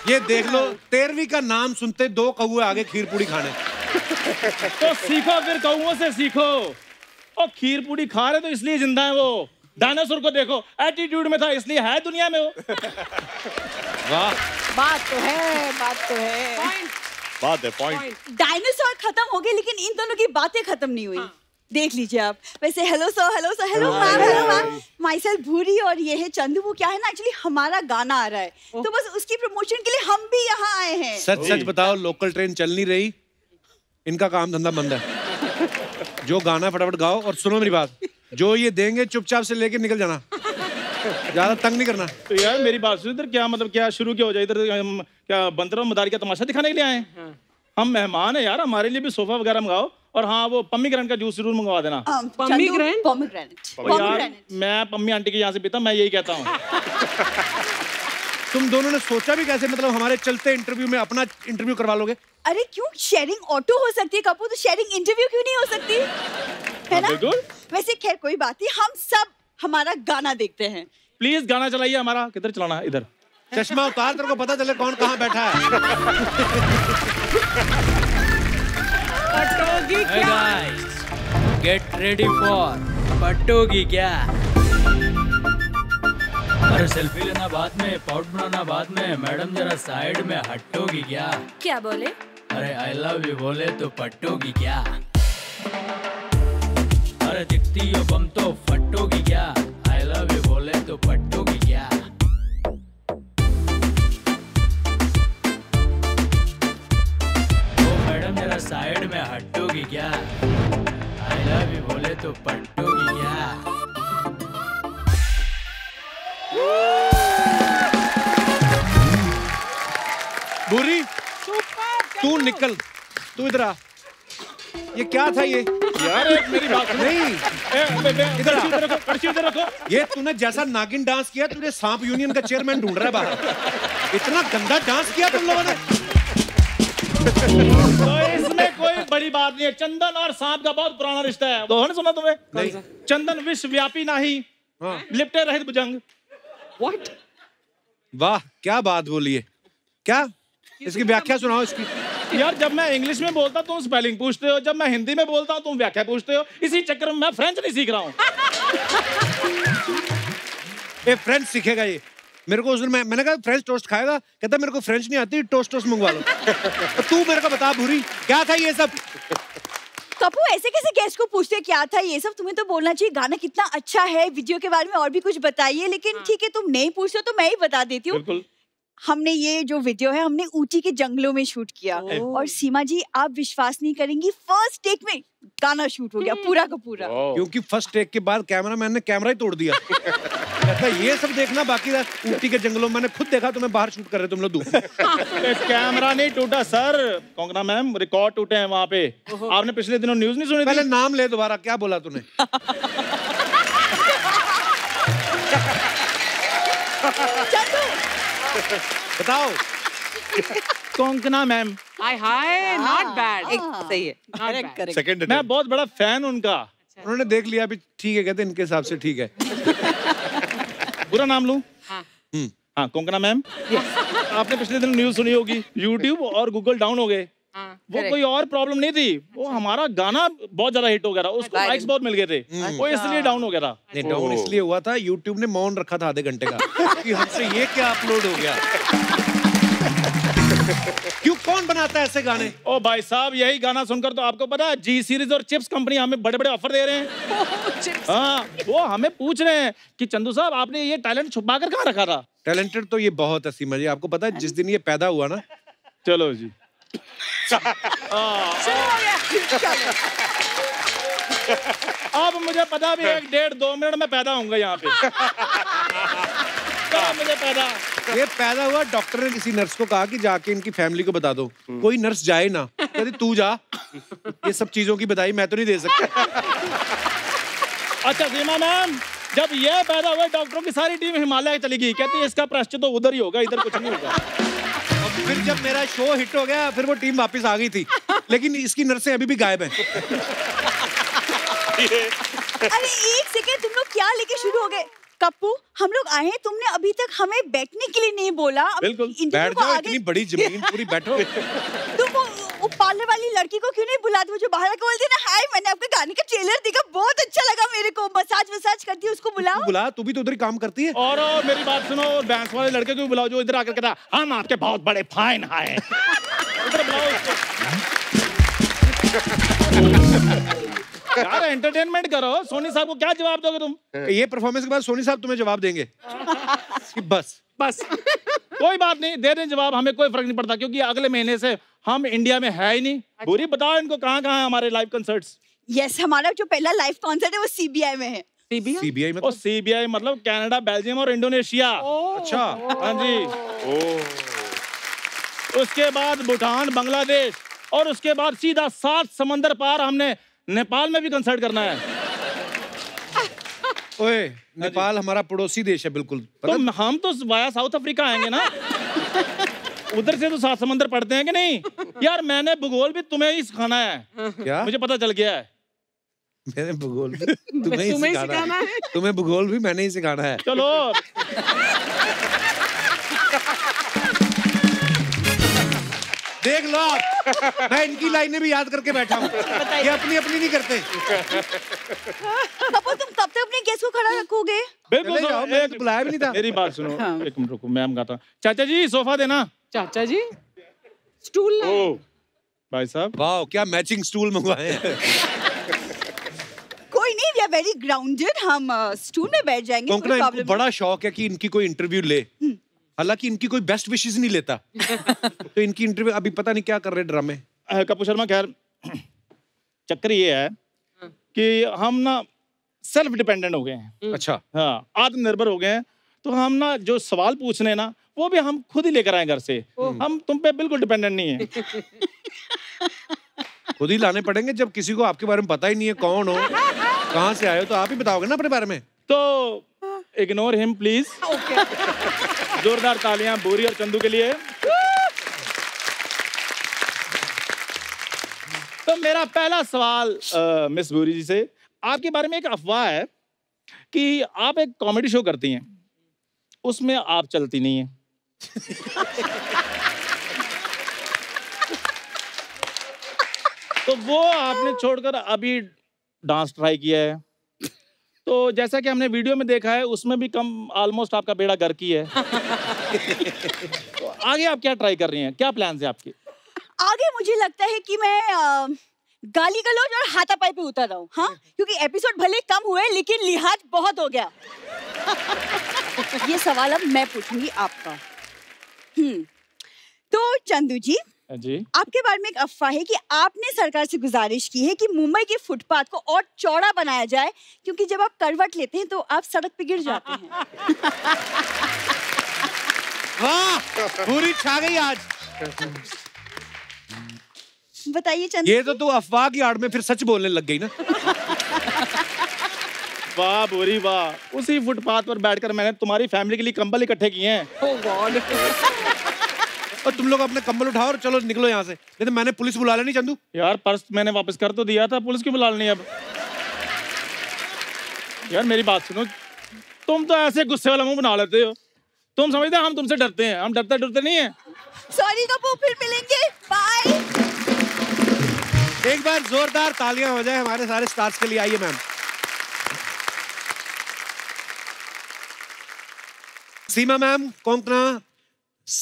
ये देख लो, 13वीं का नाम सुनते 2 कौवे आगे खीर पूड़ी खाने।
तो सीखो, फिर कौओं से सीखो। और खीर पूड़ी खा रहे तो इसलिए जिंदा है वो। डायनासोर को देखो, एटीट्यूड में था इसलिए है दुनिया में वो।
वाह,
बात तो है, बात तो है।
बात है, पॉइंट।
डायनासोर खत्म हो गए, लेकिन इन दोनों की बातें खत्म नहीं हुई। देख लीजिए आप। वैसे hello sir, hello ma'am, my self भूरी, और ये है चंदू। वो क्या है ना, एक्चुअली हमारा गाना आ रहा है, तो बस उसकी प्रमोशन के लिए हम भी यहाँ आए हैं।
सच सच बताओ, लोकल ट्रेन चल नहीं रही, इनका काम धंधा बंद है। जो गाना फटाफट गाओ, और सुनो मेरी बात, जो ये देंगे चुपचाप से लेके निकल जाना, ज्यादा तंग नहीं करना।
तो यार मेरी बात सुन, इधर क्या मतलब, क्या शुरू क्या हो जाए इधर? हम क्या बंदर और मदारी का तमाशा दिखाने के लिए आए हैं? हम मेहमान है यार, हमारे लिए भी सोफा वगैरह मंगाओ। और हाँ, वो पम्मी ग्रैंड का जूस जरूर मंगवा देना।
पोमीग्रेनेट।
मैं पम्मी आंटी के यहाँ से पीता, मैं यही कहता हूँ।
तुम दोनों ने सोचा भी कैसे, मतलब हमारे चलते इंटरव्यू में अपना इंटरव्यू करवा लोगे?
अरे क्यों, शेयरिंग ऑटो हो सकती है कपूर, तो शेयरिंग इंटरव्यू क्यों नहीं हो सकती, है ना? वैसे खैर कोई बात नहीं, हम सब हमारा गाना देखते हैं।
प्लीज गाना चलाइए हमारा। किधर चलाना है? इधर।
चश्मा उतार, तेरे को पता चले कौन कहाँ बैठा है।
Hey guys, get ready for पटोगी क्या? अरे सेल्फी लेना बाद में, पाउट बनाना बाद में, मैडम जरा साइड में हटोगी क्या?
क्या बोले?
अरे आई लव यू बोले तो पटोगी क्या? अरे दिखती हो बम तो फटोगी क्या? आई लव यू बोले तो पटोगी क्या? ओ मैडम जरा साइड में हटोगी क्या? आई लव यू बोले तो पटोगी क्या?
बुरी, तू निकल, तू इधर आ। ये क्या था ये?
यार मेरी बात
नहीं,
इधर रखो, पर्ची इधर रखो।
ये तूने जैसा नागिन डांस किया, तुझे सांप यूनियन का चेयरमैन ढूंढ रहा है बाहर। इतना गंदा डांस किया तुम लोगों ने।
तो इसमें कोई बड़ी बात नहीं है। चंदन और सांप का बहुत पुराना रिश्ता है। दोनों ने सुना तुम्हें?
नहीं।
चंदन विश्वव्यापी नहीं, लिपटे रहित भुजंग।
What?
वाह, क्या बात बोली है। क्या इसकी व्याख्या सुनाओ इसकी।
यार जब मैं इंग्लिश में बोलता तुम स्पेलिंग पूछते हो, जब मैं हिंदी में बोलता हूँ तुम व्याख्या पूछते हो। इसी चक्कर में मैं फ्रेंच नहीं सीख रहा हूँ।
ये फ्रेंच सीखेगा ये। मेरे को उस दिन मैंने कहा फ्रेंच टोस्ट खाएगा, कहता मेरे को फ्रेंच नहीं आती, टोस्ट मंगवा लो। तो तू मेरे को बता भूरी, क्या था ये सब?
कपूर ऐसे कैसे गेस्ट को पूछते क्या था ये सब? तुम्हें तो बोलना चाहिए गाना कितना अच्छा है, वीडियो के बारे में और भी कुछ बताइए। लेकिन ठीक है, तुम नहीं पूछते तो मैं ही बता देती हूँ। हमने ये जो वीडियो है, हमने ऊटी के जंगलों में शूट किया। और सीमा जी, आप विश्वास नहीं करेंगी, फर्स्ट टेक में गाना शूट हो गया पूरा का पूरा।
क्योंकि फर्स्ट टेक के बाद कैमरामैन ने कैमरा ही तोड़ दिया। कहता ये सब देखना बाकी था। ऊटी के जंगलों में मैंने खुद देखा, तुम्हें बाहर शूट कर रहे तुम लोग दूर।
कैमरा नहीं टूटा सर, कोंकणा मैम, रिकॉर्ड टूटे हैं वहाँ पे। आपने पिछले दिनों न्यूज नहीं सुनी?
पहले नाम ले दोबारा, क्या बोला तूने? बताओ।
Konkona ma'am.
Hi hi, not bad.
सही है,
करेक्ट।
सेकंड
मैं बहुत बड़ा फैन उनका।
उन्होंने देख लिया, अभी ठीक है, कहते इनके हिसाब से ठीक है।
पूरा नाम लूं? हाँ, कोंकणा मैम। आपने पिछले दिन न्यूज सुनी होगी, यूट्यूब और गूगल डाउन हो गए। वो कोई और प्रॉब्लम नहीं थी, वो हमारा गाना बहुत ज्यादा हिट हो गया था, उसको लाइक्स बहुत मिल गए थे, वो इसलिए डाउन हो गया था।
नहीं, डाउन इसलिए हुआ था, यूट्यूब ने मौन रखा था आधे घंटे का कि हमसे ये क्या अपलोड हो गया। क्यों, कौन बनाता है ऐसे गाने?
ओ भाई साहब, यही गाना सुनकर तो आपको पता है जी सीरीज और चिप्स कंपनी हमें बड़े बड़े ऑफर दे रहे हैं। हाँ, वो हमें पूछ रहे हैं कि चंदू साहब आपने ये टैलेंट छुपा कर कहाँ रखा था? टैलेंटेड तो ये बहुत है सीमा जी, आपको पता है जिस दिन ये पैदा हुआ ना, चलो जी अब मुझे पता भी 1-1.5-2 मिनट में पैदा होऊंगा यहाँ पे। मुझे पैदा हुआ, डॉक्टर ने किसी नर्स को कहा कि जाके इनकी फैमिली को बता दो। कोई नर्स जाए ना, कहती तू जा, ये सब चीजों की बधाई मैं तो नहीं दे सकता। अच्छा सीमा मैम, जब ये पैदा हुआ डॉक्टरों की सारी टीम हिमालय चली गई, कहती है इसका प्रायश्चित तो उधर ही होगा, इधर कुछ नहीं होगा। फिर जब मेरा शो हिट हो गया, फिर वो टीम वापस आ गई थी, लेकिन इसकी नर्सें अभी भी गायब हैं।
अरे एक सेकेंड, तुम लोग क्या लेके शुरू हो गए? कप्पू, हम लोग आए हैं, तुमने अभी तक हमें बैठने के लिए नहीं बोला।
बिल्कुल, बैठ जाओ, इतनी बड़ी जमीन पूरी बैठो।
तुम वो पार्लर वाली लड़की को क्यों नहीं बुलाते? वो जो बाहर आके बोलती है ना, हाय मैंने आपके गाने का ट्रेलर देखा, बहुत अच्छा लगा मेरे को, मसाज करती है, उसको बुलाओ।
बुला, तू भी तो उधर ही काम करती है। और मेरी बात सुनो, बैंस वाले लड़के को बुलाओ जो इधर आकर कहता हम आपके बहुत बड़े फैन हैं। उधर बुलाओ उसको। यार एंटरटेनमेंट करो। सोनी साहब को क्या जवाब दोगे तुम? ये परफॉर्मेंस के बाद सोनी साहब तुम्हें जवाब देंगे। बस कोई बात नहीं, दे दें जवाब, हमें कोई फर्क नहीं पड़ता, क्योंकि अगले महीने से हम इंडिया में है ही नहीं। बुरी बताओ इनको कहाँ है हमारे लाइव कंसर्ट्स?
यस, हमारा जो पहला लाइव कॉन्सर्ट है वो CBI में है।
CBI मतलब? CBI मतलब कनाडा, बेल्जियम और इंडोनेशिया। अच्छा, हाँ जी। उसके बाद भूटान, बांग्लादेश, और उसके बाद सीधा 7 समंदर पार हमने नेपाल में भी कंसर्ट करना है। ओए, नेपाल हमारा पड़ोसी देश है बिल्कुल। तो हम तो वाया साउथ अफ्रीका आएंगे ना। उधर से तो 7 समंदर पड़ते हैं कि नहीं? यार मैंने भूगोल भी तुम्हें ही सिखाना है। क्या? मुझे पता चल गया है। मैंने भूगोल भी तुम्हें ही सिखाना है। तुम्हें भूगोल भी मैंने ही सिखाना है। चलो देख लो, मैं इनकी लाइनें भी याद करके बैठा हूँ, ये अपनी अपनी नहीं करते।
कपूर, तुम कब तक अपने गेस्ट को खड़ा रखोगे?
बिल्कुल, मैं बुलाया भी नहीं था। मेरी बात सुनो, एक मिनट रुको, मैं गाता हूँ। चाचा जी सोफा देना।
चाचा जी स्टूल लाए।
भाई साहब, वाह क्या मैचिंग स्टूल मंगवाए हैं।
कोई नहीं, वी आर वेरी ग्राउंडेड, हम स्टूल में बैठ जाएंगे।
कोंकणा, इनको बड़ा शौक है कि इनकी कोई इंटरव्यू ले, हालांकि इनकी कोई बेस्ट विशेस नहीं लेता। तो इनकी इंटरव्यू अभी पता नहीं क्या कर रहे ड्रामे। कपूर शर्मा, खैर चक्कर ये है कि हम ना सेल्फ डिपेंडेंट हो गए हैं। अच्छा, हाँ, आत्मनिर्भर हो गए हैं। तो हम ना जो सवाल पूछने हैं ना, वो भी हम खुद ही लेकर आए घर से। हम तुम पे बिल्कुल डिपेंडेंट नहीं है। खुद ही लाने पड़ेंगे, जब किसी को आपके बारे में पता ही नहीं है कौन हो, कहाँ से आए हो, तो आप ही बताओगे ना अपने बारे में। तो इग्नोर हिम प्लीज। जोरदार तालियां बोरी और चंदू के लिए। तो मेरा पहला सवाल मिस बोरी जी से, आपके बारे में एक अफवाह है कि आप एक कॉमेडी शो करती हैं, उसमें आप चलती नहीं हैं। तो वो आपने छोड़कर अभी डांस ट्राई किया है। तो जैसा कि हमने वीडियो में देखा है, उसमें भी कम ऑलमोस्ट आपका बेड़ा घर की है। तो आगे आप क्या ट्राई कर रही हैं? क्या प्लान है आपके?
आगे मुझे लगता है कि मैं गाली गलौज और हाथापाई पे उतर रहा हूँ। हाँ, क्योंकि एपिसोड भले कम हुए, लेकिन लिहाज बहुत हो गया। ये सवाल अब मैं पूछूंगी आपका। तो चंदू जी, आपके बारे में एक अफवाह है कि आपने सरकार से गुजारिश की है कि मुंबई के फुटपाथ को और चौड़ा बनाया जाए, क्योंकि जब आप करवट लेते हैं तो आप सड़क पे गिर जाते हैं।
वाह, पूरी छा गई आज।
बताइए चंदू।
ये तो तू अफवाह की आड़ में फिर सच बोलने लग गई ना। वाह बोरी वाह, उसी फुटपाथ पर बैठकर मैंने तुम्हारी फैमिली के लिए कंबल इकट्ठे किए हैं।
Oh God।
और तुम लोग अपने कंबल उठाओ और चलो निकलो यहाँ से, नहीं तो मैंने पुलिस बुला लेनी। चंदू यार, पर्स मैंने वापस कर तो दिया था, पुलिस क्यों बुला लेनी अब? यार मेरी बात सुनो,
तुम तो ऐसे गुस्से वाला मुंह बना लेते हो। तुम समझते हम तुमसे डरते हैं? हम डरते नहीं है।
सॉरी कपूर, फिर मिलेंगे, बाय।
एक बार जोरदार तालियां हो जाए हमारे सारे स्टार्स के लिए। आइए ma'am. Seema ma'am, Konkona,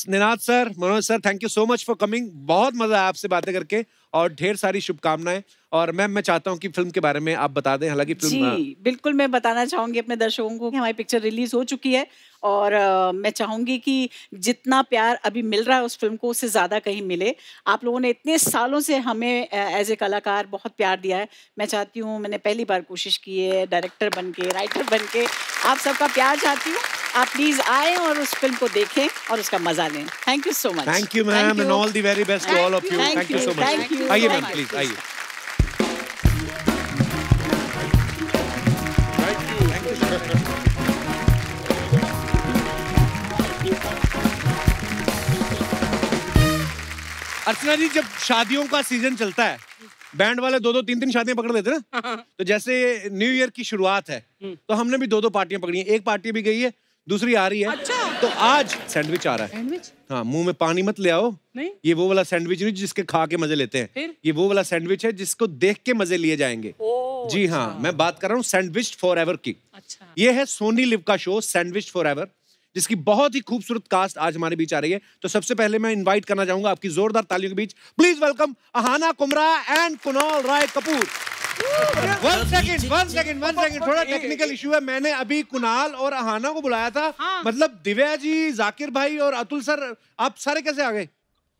Ninad sir, Manoj sir, thank you so much for coming. बहुत मजा आया आपसे बातें करके और ढेर सारी शुभकामनाएं। और मैम मैं चाहता हूं कि फिल्म के बारे में आप बता दें। हालांकि फिल्म
जी बिल्कुल, मैं बताना चाहूंगी अपने दर्शकों को कि हमारी पिक्चर रिलीज हो चुकी है और मैं चाहूंगी कि जितना प्यार अभी मिल रहा है उस फिल्म को, उससे ज़्यादा कहीं मिले। आप लोगों ने इतने सालों से हमें एज ए कलाकार बहुत प्यार दिया है। मैं चाहती हूँ, मैंने पहली बार कोशिश की है डायरेक्टर बन के, राइटर बन के, आप सबका प्यार चाहती हूँ। आप प्लीज आए और उस फिल्म को देखें और उसका मजा लें। Thank you so much.
Thank you ma'am and all the very best to all of you. Thank you so much. आइए मैम प्लीज आइए। अर्चना जी, जब शादियों का सीजन चलता है, बैंड वाले 2-2, 3-3 शादियां पकड़ देते हैं ना। तो जैसे न्यू ईयर की शुरुआत है तो हमने भी 2-2 पार्टियां पकड़ी हैं। एक पार्टी भी गई है, दूसरी आ रही है।
अच्छा।
तो आज सैंडविच आ रहा है।
सैंडविच?
हाँ, मुंह में पानी मत ले आओ।
नहीं?
ये वो वाला सैंडविच नहीं जिसके खा के मजे लेते हैं।
फिर?
ये वो वाला सैंडविच है जिसको देख के मजे लिए जाएंगे। जी हाँ, मैं बात कर रहा हूँ सैंडविच फॉर एवर की।
अच्छा।
ये है सोनी लिव का शो सैंडविच फॉर एवर, जिसकी बहुत ही खूबसूरत कास्ट आज हमारे बीच आ रही है। तो सबसे पहले मैं इनवाइट करना चाहूंगा आपकी जोरदार तालियों के बीच, please welcome Ahana Kumra and Kunal Roy Kapur. One second, थोड़ा टेक्निकल इशू है। मैंने अभी कुणाल और अहाना को बुलाया था।
हाँ।
मतलब दिव्या जी, जाकिर भाई और अतुल सर, आप सारे कैसे आ गए?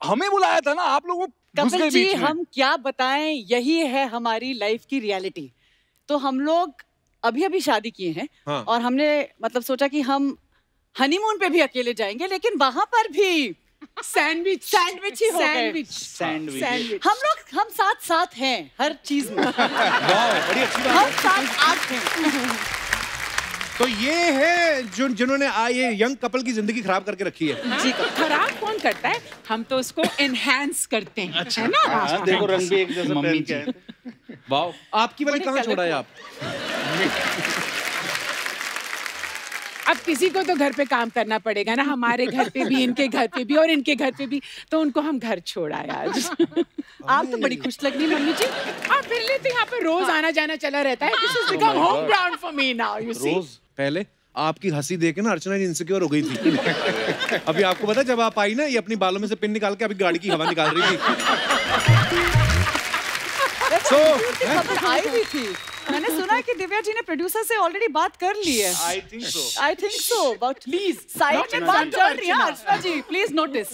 हमें बुलाया था ना, आप लोगों घुस गए
कपिल जी,
बीच में।
हम क्या बताएं, यही है हमारी लाइफ की रियलिटी। तो हम लोग अभी अभी शादी किए हैं।
हाँ।
और हमने मतलब सोचा कि हम हनीमून पे भी अकेले जाएंगे, लेकिन वहां पर भी सैंडविच ही हो गए।
सैंडविच।
हम साथ हैं हर चीज में।
वाह, बड़ी अच्छी बात
हम
है।
साथ आप हैं।
तो ये है जिन्होंने ये यंग कपल की जिंदगी खराब करके रखी है।
जी, खराब कौन करता है? हम तो उसको एनहांस करते हैं। अच्छा। है ना?
हाँ, देखो रंग भी एक जैसा पहन के आए थे।
वाह, आपकी वाली कहाँ छोड़ा है आप?
अब किसी को तो घर पे काम करना पड़ेगा ना, हमारे घर पे भी, इनके घर पे भी और इनके घर पे भी, तो उनको हम घर छोड़ा आज।
आप तो बड़ी खुश लग रही मम्मी जी।
आप पहले तो यहाँ पे रोज आना जाना चला रहता है। This has become home ground for me now, you see.
रोज पहले आपकी हंसी देख के ना अर्चना जी इनसिक्योर हो गई थी। अभी आपको पता, जब आप आई ना, ये अपनी बालों में से पिन निकाल के अभी गाड़ी की हवा निकाल रही थी।
खबर आई भी थी। मैंने सुना कि दिव्या जी ने प्रोड्यूसर से ऑलरेडी बात कर ली है।
I think so.
But please side में बात चल रही है अर्चना जी, प्लीज नोटिस।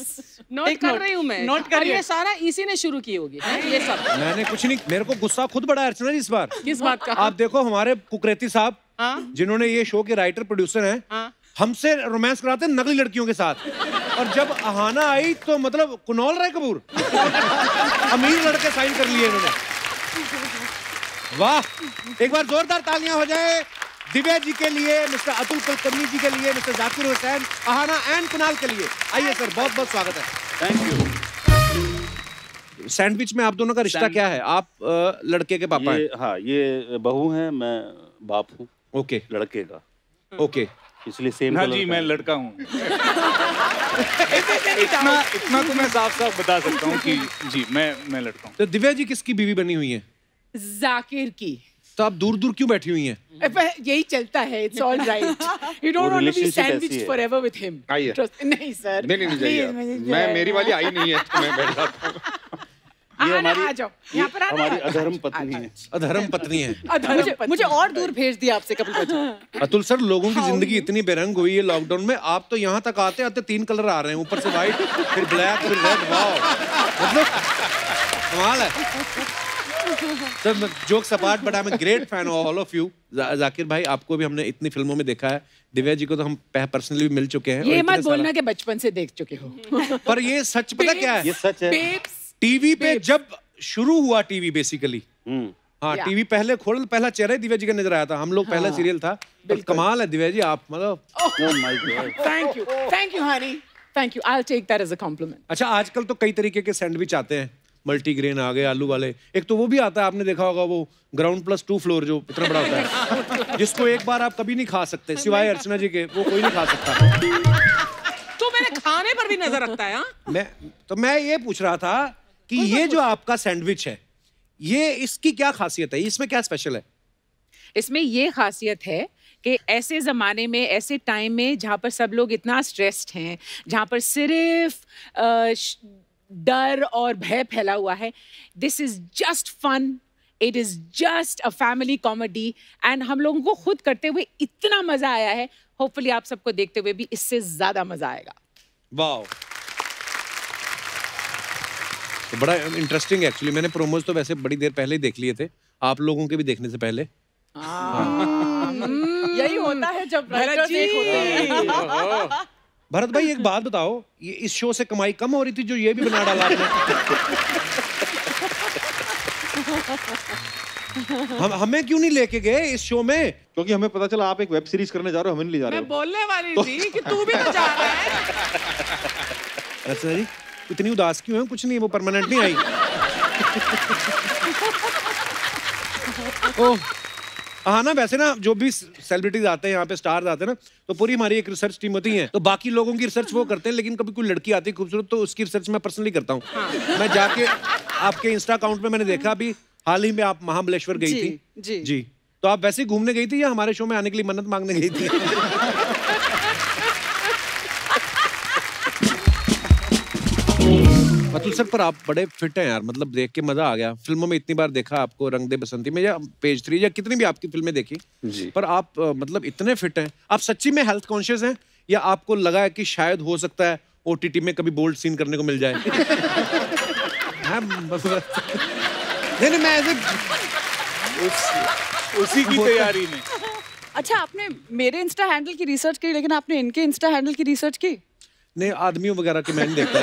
नोट कर रही हूँ मैं।
नोट
और
करिए।
ये सारा इसी ने शुरू की होगी, ये सब।
मैंने कुछ नहीं, मेरे को गुस्सा खुद बड़ा है अर्चना जी इस बार।
किस बात का?
आप देखो हमारे कुकरेती साहब,
हाँ?
जिन्होंने ये शो के राइटर प्रोड्यूसर हैं,
हाँ?
हमसे रोमांस कराते हैं नकली लड़कियों के साथ। और जब अहाना आई तो मतलब कुणाल राय कपूर अमीर लड़के साइन कर लिए इन्होंने। वाह, एक बार जोरदार तालियां हो जाए दिव्या जी के लिए, मिस्टर अतुल कुलकर्णी जी के लिए, मिस्टर जाकिर हुसैन, अहाना एंड कुणाल के लिए। आइए सर, बहुत बहुत स्वागत है।
Thank you.
सैंडविच में आप दोनों का रिश्ता क्या है? आप लड़के के पापा हैं?
हाँ, ये बहू है, मैं बाप हूँ।
ओके।
लड़के का।
ओके।
इसलिए सेम
हाँ
कलर
जी,
का
मैं
है।
लड़का हूँ। इतना तो मैं साफ साफ बता सकता हूँ कि जी मैं लड़का हूँ।
तो दिव्या जी किसकी बीवी बनी हुई है?
जाकिर की।
तो आप दूर दूर क्यों बैठी हुई हैं?
यही चलता है, it's all right. You don't want to be sandwich forever with him.
आइए।
नहीं सर,
नहीं जाइए। मैं मेरी वाली आई नहीं है तो मैं बैठ जाता हूँ।
ये हमारी
आ जाओ, यहाँ पर आना।
हमारी अधर्म पत्नी है।
अधर्म पत्नी है।
मुझे और दूर भेज दिया आपसे कपिल जी।
अतुल सर, लोगों की जिंदगी इतनी बेरंग हुई है लॉकडाउन में, आप तो यहाँ तक आते आते 3 कलर आ रहे हैं, ऊपर से व्हाइट, फिर ब्लैक, फिर रेड। वाह, मतलब कमाल है सर। जोक सपाट, but I am great fan of all of you. Zakir भाई, आपको भी हमने इतनी फिल्मों में देखा है, दिव्या जी को तो हम पर्सनली भी मिल चुके हैं।
ये मत बोलना कि बचपन से देख चुके हो।
पर ये सच पता क्या है?
ये सच है।
टीवी पे जब शुरू हुआ टीवी बेसिकली, हाँ, टीवी पहले पहला चेहरा ही दिव्या जी का नजर आया था। हम लोग पहला सीरियल था। पर कमाल है दिव्या जी, आप मतलब
thank you honey, thank you. I will take that as a compliment.
अच्छा, आजकल तो कई तरीके के सैंडविच आते हैं, मल्टीग्रेन आ गए, आलू वाले। एक तो वो भी आता है, आपने देखा होगा वो ग्राउंड प्लस 2 फ्लोर जो इतना बड़ा होता है, जिसको एक बार आप कभी नहीं खा सकते सिवाय अर्चना जी के, वो कोई नहीं खा सकता।
तो मेरे खाने पर भी नजर रखता है।
मैं ये पूछ रहा था कि ये जो आपका सैंडविच है, ये इसकी क्या खासियत है, इसमें क्या स्पेशल है?
इसमें ये खासियत है कि ऐसे ज़माने में, ऐसे टाइम में जहाँ पर सब लोग इतना स्ट्रेस्ड हैं, जहाँ पर सिर्फ डर और भय फैला हुआ है, this is just fun, it is just a family comedy and हम लोगों को खुद करते हुए इतना मज़ा आया है। होपफुली आप सबको देखते हुए भी इससे ज़्यादा मज़ा आएगा।
वाओ, तो बड़ा इंटरेस्टिंग है एक्चुअली। मैंने प्रोमोज तो वैसे बड़ी देर पहले ही देख लिए थे, आप लोगों के भी देखने से पहले।
यही होता है जब राइटर्स एक होते हैं।
भरत भाई एक बात बताओ, ये इस शो से कमाई कम हो रही थी जो ये भी बना डाला आपने? हमें क्यों नहीं लेके गए इस शो में?
क्योंकि हमें पता चला आप एक वेब सीरीज करने जा रहे हो, हमें नहीं ले जा रहे हो।
मैं बोलने वाली थी कि तू भी तो जा रहा है।
अच्छा जी, इतनी उदास क्यों है? कुछ नहीं, वो परमानेंट नहीं आई। ओह हाँ ना, वैसे ना जो भी सेलिब्रिटीज आते हैं यहाँ पे, स्टार्स आते हैं ना, तो पूरी हमारी एक रिसर्च टीम होती है, तो बाकी लोगों की रिसर्च वो करते हैं, लेकिन कभी कोई लड़की आती है खूबसूरत तो उसकी रिसर्च मैं पर्सनली करता हूँ। हाँ। मैं जाके आपके इंस्टा अकाउंट में मैंने देखा अभी हाल ही में आप महाबलेश्वर गई थी जी, तो आप वैसे ही घूमने गई थी या हमारे शो में आने के लिए मन्नत मांगने गई थी? अतुल सर, पर आप बड़े फिट हैं यार, मतलब देख के मजा आ गया। फिल्मों में इतनी बार देखा आपको, रंग दे बसंती में या पेज 3 या कितनी भी आपकी फिल्में देखी जी, पर आप मतलब इतने फिट हैं। आप सच्ची में हेल्थ कॉन्शियस हैं या आपको लगा है कि शायद हो सकता है OTT में कभी बोल्ड सीन करने को मिल जाए? नहीं, मैं ऐसे
उसी की तैयारी में।
अच्छा, आपने मेरे इंस्टा हैंडल की रिसर्च की, लेकिन आपने इनके इंस्टा हैंडल की रिसर्च की
नहीं? आदमियों वगैरह के मैं नहीं देखता।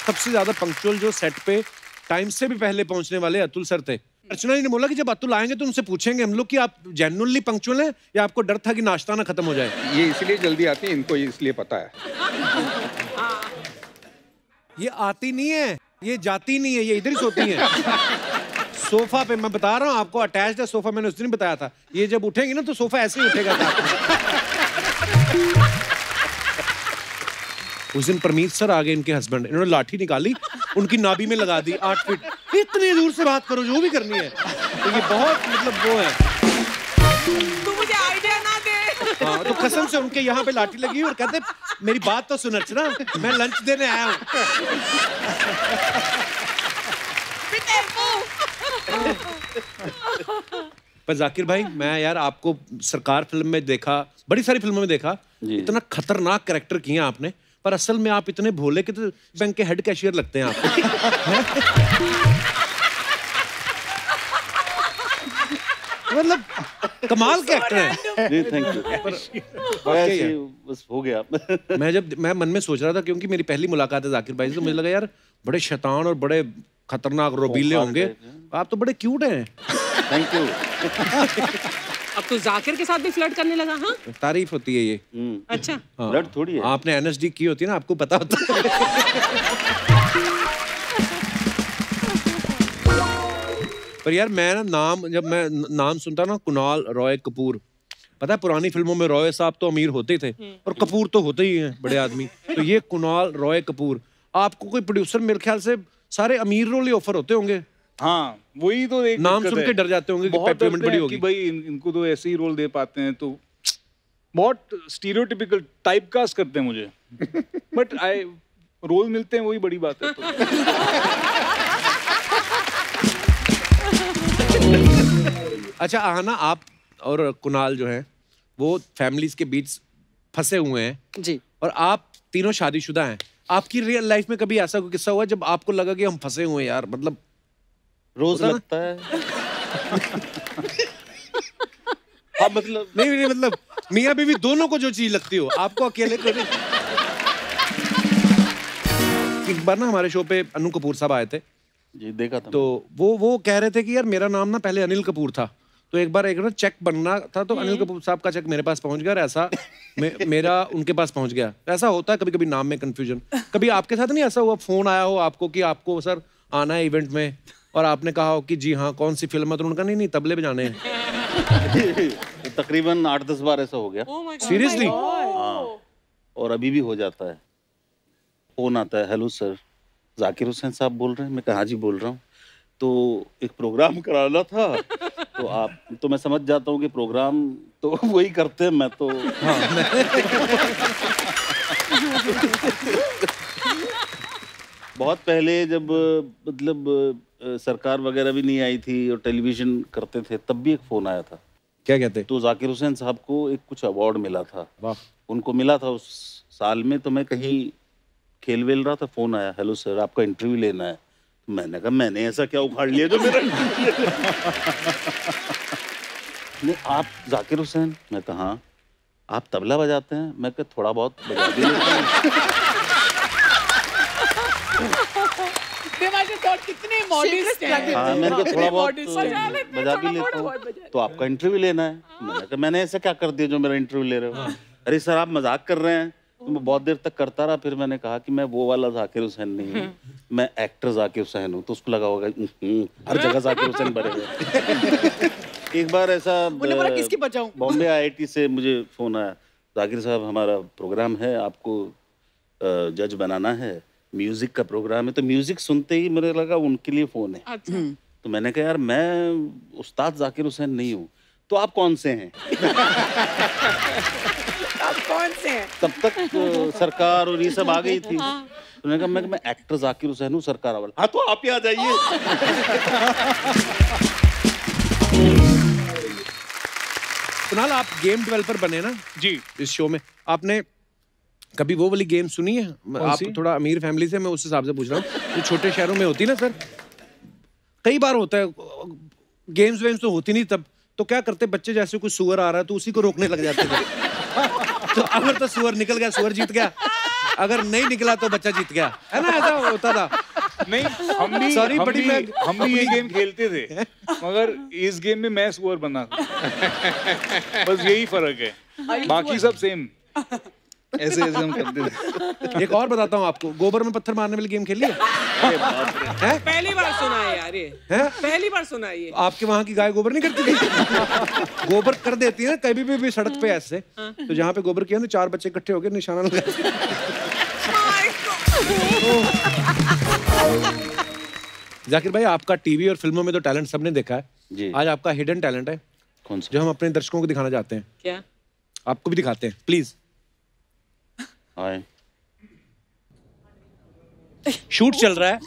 सबसे ज्यादा पंक्चुअल जो सेट पे टाइम से भी पहले पहुंचने वाले अतुल सर थे। अर्चना जी ने बोला कि जब अतुल आएंगे तो उनसे पूछेंगे हम लोग कि आप जेन्युइनली पंक्चुअल हैं या आपको डर था कि नाश्ता ना खत्म हो जाए?
ये इसलिए जल्दी आती है, इनको इसलिए पता है।
ये आती नहीं है, ये जाती नहीं है, ये इधर ही सोती है सोफा पे। मैं बता रहा हूँ आपको, अटैच्ड है सोफा, मैंने उस दिन बताया था। ये जब उठेंगी ना तो सोफा ऐसे ही उठेगा। उस दिन परमीत सर आ गए, इनके हस्बैंड, इन्होंने लाठी निकाली, उनकी नाभि में लगा दी 8 फीट। इतनी दूर से बात करो जो भी करनी है, तो ये बहुत मतलब वो है।
तू मुझे आइडिया ना दे।
हाँ, तो कसम से उनके यहाँ पे लाठी लगी और कहते मेरी बात तो सुन अर्चना, मैं लंच देने आया हूँ। पर जाकिर भाई, मैं यार आपको सरकार फिल्म में देखा, बड़ी सारी फिल्मों में देखा, इतना खतरनाक कैरेक्टर किया आपने, पर असल में आप इतने भोले के तो बैंक के हेड कैशियर लगते हैं आप। मतलब कमाल के एक्टर हैं।
जी थैंक यू। बस हो गया।
मैं मन में सोच रहा था, क्योंकि मेरी पहली मुलाकात है जाकिर भाई से, तो मुझे लगा यार बड़े शैतान और बड़े खतरनाक रोबीले होंगे, आप तो बड़े क्यूट हैं।
Thank you.
अब तो जाकिर के साथ भी फ्लर्ट करने लगा? हाँ,
तारीफ होती है ये।
अच्छा,
फ्लर्ट थोड़ी है।
आपने NSD की होती है ना, आपको पता होता है। पर यार मैं ना जब मैं नाम सुनता ना, कुणाल रॉय कपूर, पता है पुरानी फिल्मों में रॉय साहब तो अमीर होते ही थे और कपूर तो होते ही हैं बड़े आदमी, तो ये कुणाल रॉय कपूर, आपको कोई प्रोड्यूसर मेरे ख्याल से सारे अमीर रोल ही ऑफर होते होंगे।
हाँ, वही तो एक
नाम सुन के डर जाते होंगे कि पेमेंट बड़ी होगी।
भाई इनको तो ऐसे ही रोल दे पाते हैं, तो बहुत स्टीरियोटिपिकल टाइपकास्ट करते हैं मुझे। बट रोल मिलते हैं, वही बड़ी बात है।
अच्छा आना, आप और कुणाल जो है वो फैमिलीज के बीच फंसे हुए हैं
जी, और
आप तीनों शादीशुदा हैं। आपकी रियल लाइफ में कभी ऐसा कोई किस्सा हुआ जब आपको लगा कि हम फंसे हुए हैं यार? मतलब
रोज लगता है।
हाँ, मतलब नहीं मतलब मियाँ बीवी दोनों को जो चीज लगती हो, आपको अकेले को नहीं। एक बार ना हमारे शो पे अनु कपूर साहब आए थे
जी, देखा था।
तो वो कह रहे थे कि यार मेरा नाम ना पहले अनिल कपूर था, तो एक बार एक ना चेक बनना था, तो अनिल कपूर साहब का चेक मेरे पास पहुंच गया और ऐसा मेरा उनके पास पहुंच गया। ऐसा होता है कभी कभी नाम में कंफ्यूजन। कभी आपके साथ नहीं ऐसा हुआ, फोन आया हो आपको कि आपको सर आना है इवेंट में, और आपने कहा हो कि जी हाँ कौन सी फिल्म है, तो उनका नहीं तबले बजाने हैं?
तकरीबन 8-10 बार ऐसा हो गया।
सीरियसली?
हाँ, और अभी भी हो जाता है। फोन आता है, हेलो सर जाकिर हुसैन साहब बोल रहे हैं? मैं कहा जी बोल रहा हूँ। तो एक प्रोग्राम कराना था, तो मैं समझ जाता हूँ कि प्रोग्राम तो वही करते हैं, मैं तो बहुत पहले जब मतलब सरकार वगैरह भी नहीं आई थी और टेलीविजन करते थे, तब भी एक फोन आया था।
क्या कहते?
तो जाकिर हुसैन साहब को एक कुछ अवार्ड मिला था।
वाह।
उनको मिला था उस साल में, तो मैं कहीं खेल वेल रहा था, फोन आया, हेलो सर आपका इंटरव्यू लेना है। मैंने कहा मैंने ऐसा क्या उखाड़ लिया जो मेरा नहीं, आप जाकिर हुसैन? मैं कहा हाँ। आप तबला बजाते हैं? मैं कहा थोड़ा बहुत बजा भी लेता हूँ।
कितने मॉडर्न हैं।
हाँ, मैंने कहा थोड़ा बहुत बजा भी लेता हूँ, तो आपका इंटरव्यू लेना है। मैंने कहा मैंने ऐसा क्या कर दिया जो मेरा इंटरव्यू ले रहे हो? अरे सर आप मजाक कर रहे हैं। तो मैं बहुत देर तक करता रहा, फिर मैंने कहा कि मैं वो वाला जाकिर हुसैन नहीं हूँ, मैं एक्टर जाकिर हुसैन हूँ। तो उसको लगा होगा हर जगह जाकिर हुसैन भरे हुए। एक बार ऐसा बॉम्बे IIT से मुझे फोन आया, जाकिर साहब हमारा प्रोग्राम है, आपको जज बनाना है, म्यूजिक का प्रोग्राम है। तो म्यूजिक सुनते ही मुझे लगा उनके लिए फोन है। अच्छा। तो मैंने कहा यार मैं उस्ताद जाकिर हुसैन नहीं हूँ। तो आप कौन से हैं?
आप कौन से हैं?
तब तक सरकार और ये सब आ गई थी। तो मैंने कहा मैं एक्टर जाकिर हुसैन हूँ, सरकार वाला। हाँ तो आप ही आ जाइए।
कुणाल आप गेम डेवलपर बने ना
जी
इस शो में, आपने कभी वो वाली गेम सुनी है? आप थोड़ा अमीर फैमिली से, मैं उस हिसाब से पूछ रहा हूँ। जो छोटे शहरों में होती ना सर, कई बार होता है गेम्स वेम्स तो होती नहीं, तब तो क्या करते बच्चे, जैसे कोई सुअर आ रहा है तो उसी को रोकने लग जाते थे। तो अगर तो सुअर निकल गया, सुअर जीत गया, अगर नहीं निकला तो बच्चा जीत गया, है ना? ऐसा होता था।
नहीं, हम भी ये गेम खेलते थे, मगर इस गेम में मैं सुअर बना था। बस यही फर्क है, बाकी सब सेम। ऐसे हम करते थे।
एक और बताता हूँ आपको, गोबर में पत्थर मारने वाली गेम खेली है?
पहली बार सुना है यार ये। पहली बार सुना है ये।
आपके वहाँ की गाय गोबर नहीं करती थी? गोबर कर देती है ना कभी भी सड़क पे ऐसे। तो जहाँ पे गोबर किया ना, 4 बच्चे इकट्ठे हो गए, निशाना लगा। जाकिर भाई आपका टीवी और फिल्मों में तो टैलेंट सबने देखा है जी। आज आपका हिडन टैलेंट है,
कौन सा?
जो हम अपने दर्शकों को दिखाना चाहते हैं।
क्या?
आपको भी दिखाते हैं, प्लीज।
हाय।
शूट चल रहा है।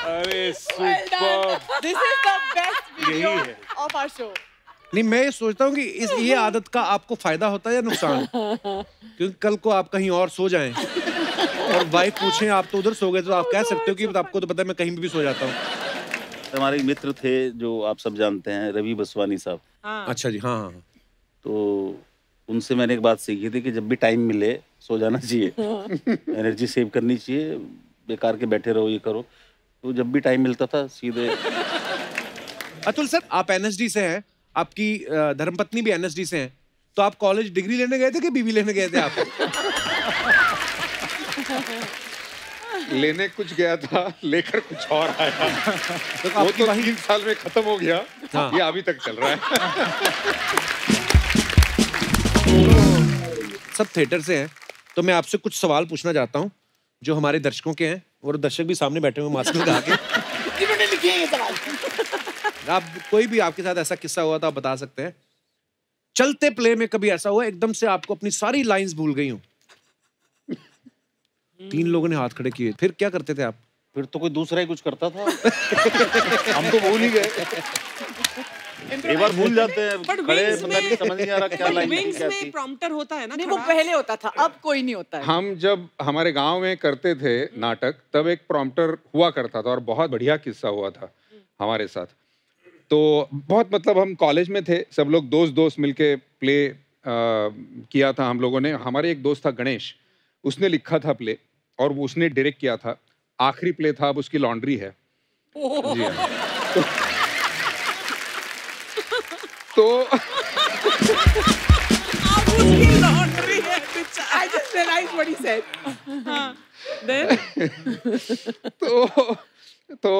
अरे super,
this is the best video of our show.
नहीं, मैं ये सोचता हूँ कि ये आदत का आपको फायदा होता है या नुकसान? क्योंकि कल को आप कहीं और सो जाएं और वाइफ पूछें आप तो उधर सो गए, तो आप कह सकते हो कि आपको तो पता है मैं कहीं भी सो जाता हूँ।
हमारे मित्र थे जो आप सब जानते हैं, रवि बसवानी साहब।
अच्छा जी, हाँ हाँ।
तो उनसे मैंने एक बात सीखी थी कि जब भी टाइम मिले सो जाना चाहिए, एनर्जी सेव करनी चाहिए, बेकार के बैठे रहो ये करो। तो जब भी टाइम मिलता था सीधे।
अतुल सर, आप NSD से हैं, आपकी धर्मपत्नी भी NSD से हैं, तो आप कॉलेज डिग्री लेने गए थे कि बीवी लेने गए थे आप?
लेने कुछ गया था, लेकर कुछ और आया।
तो
वो तो 3 साल में खत्म हो गया। हाँ। ये अभी तक चल रहा है।
सब थिएटर से हैं, तो मैं आपसे कुछ सवाल पूछना चाहता हूँ जो हमारे दर्शकों के हैं, और दर्शक भी सामने बैठे हुए मास्क लगा के।
जिन्होंने लिखे हैं ये सवाल।
आप कोई भी आपके साथ ऐसा किस्सा हुआ तो आप बता सकते हैं। चलते प्ले में कभी ऐसा हुआ एकदम से आपको अपनी सारी लाइंस भूल गई हो? 3 लोगों ने हाथ खड़े किए, फिर क्या करते थे आप?
फिर तो कोई दूसरा ही कुछ करता था। हम तो भूल ही गए। एक बार भूल जाते हैं, खड़े समझ नहीं आ रहा क्या लाइन
विंग्स में प्रॉम्प्टर होता है ना?
नहीं, वो पहले होता था, अब कोई नहीं होता है।
हम जब हमारे गांव में करते थे नाटक, तब एक प्रॉम्प्टर हुआ करता था और बहुत बढ़िया किस्सा हुआ था हमारे साथ। तो बहुत मतलब हम कॉलेज में थे, सब लोग दोस्त मिलके प्ले किया था हम लोगों ने। हमारे एक दोस्त था गणेश, उसने लिखा था प्ले और वो उसने डायरेक्ट किया था। आखिरी प्ले था, अब उसकी लॉन्ड्री है। जी हाँ। तो
उसकी लॉन्ड्री है। I just realized what he said. हाँ, then
तो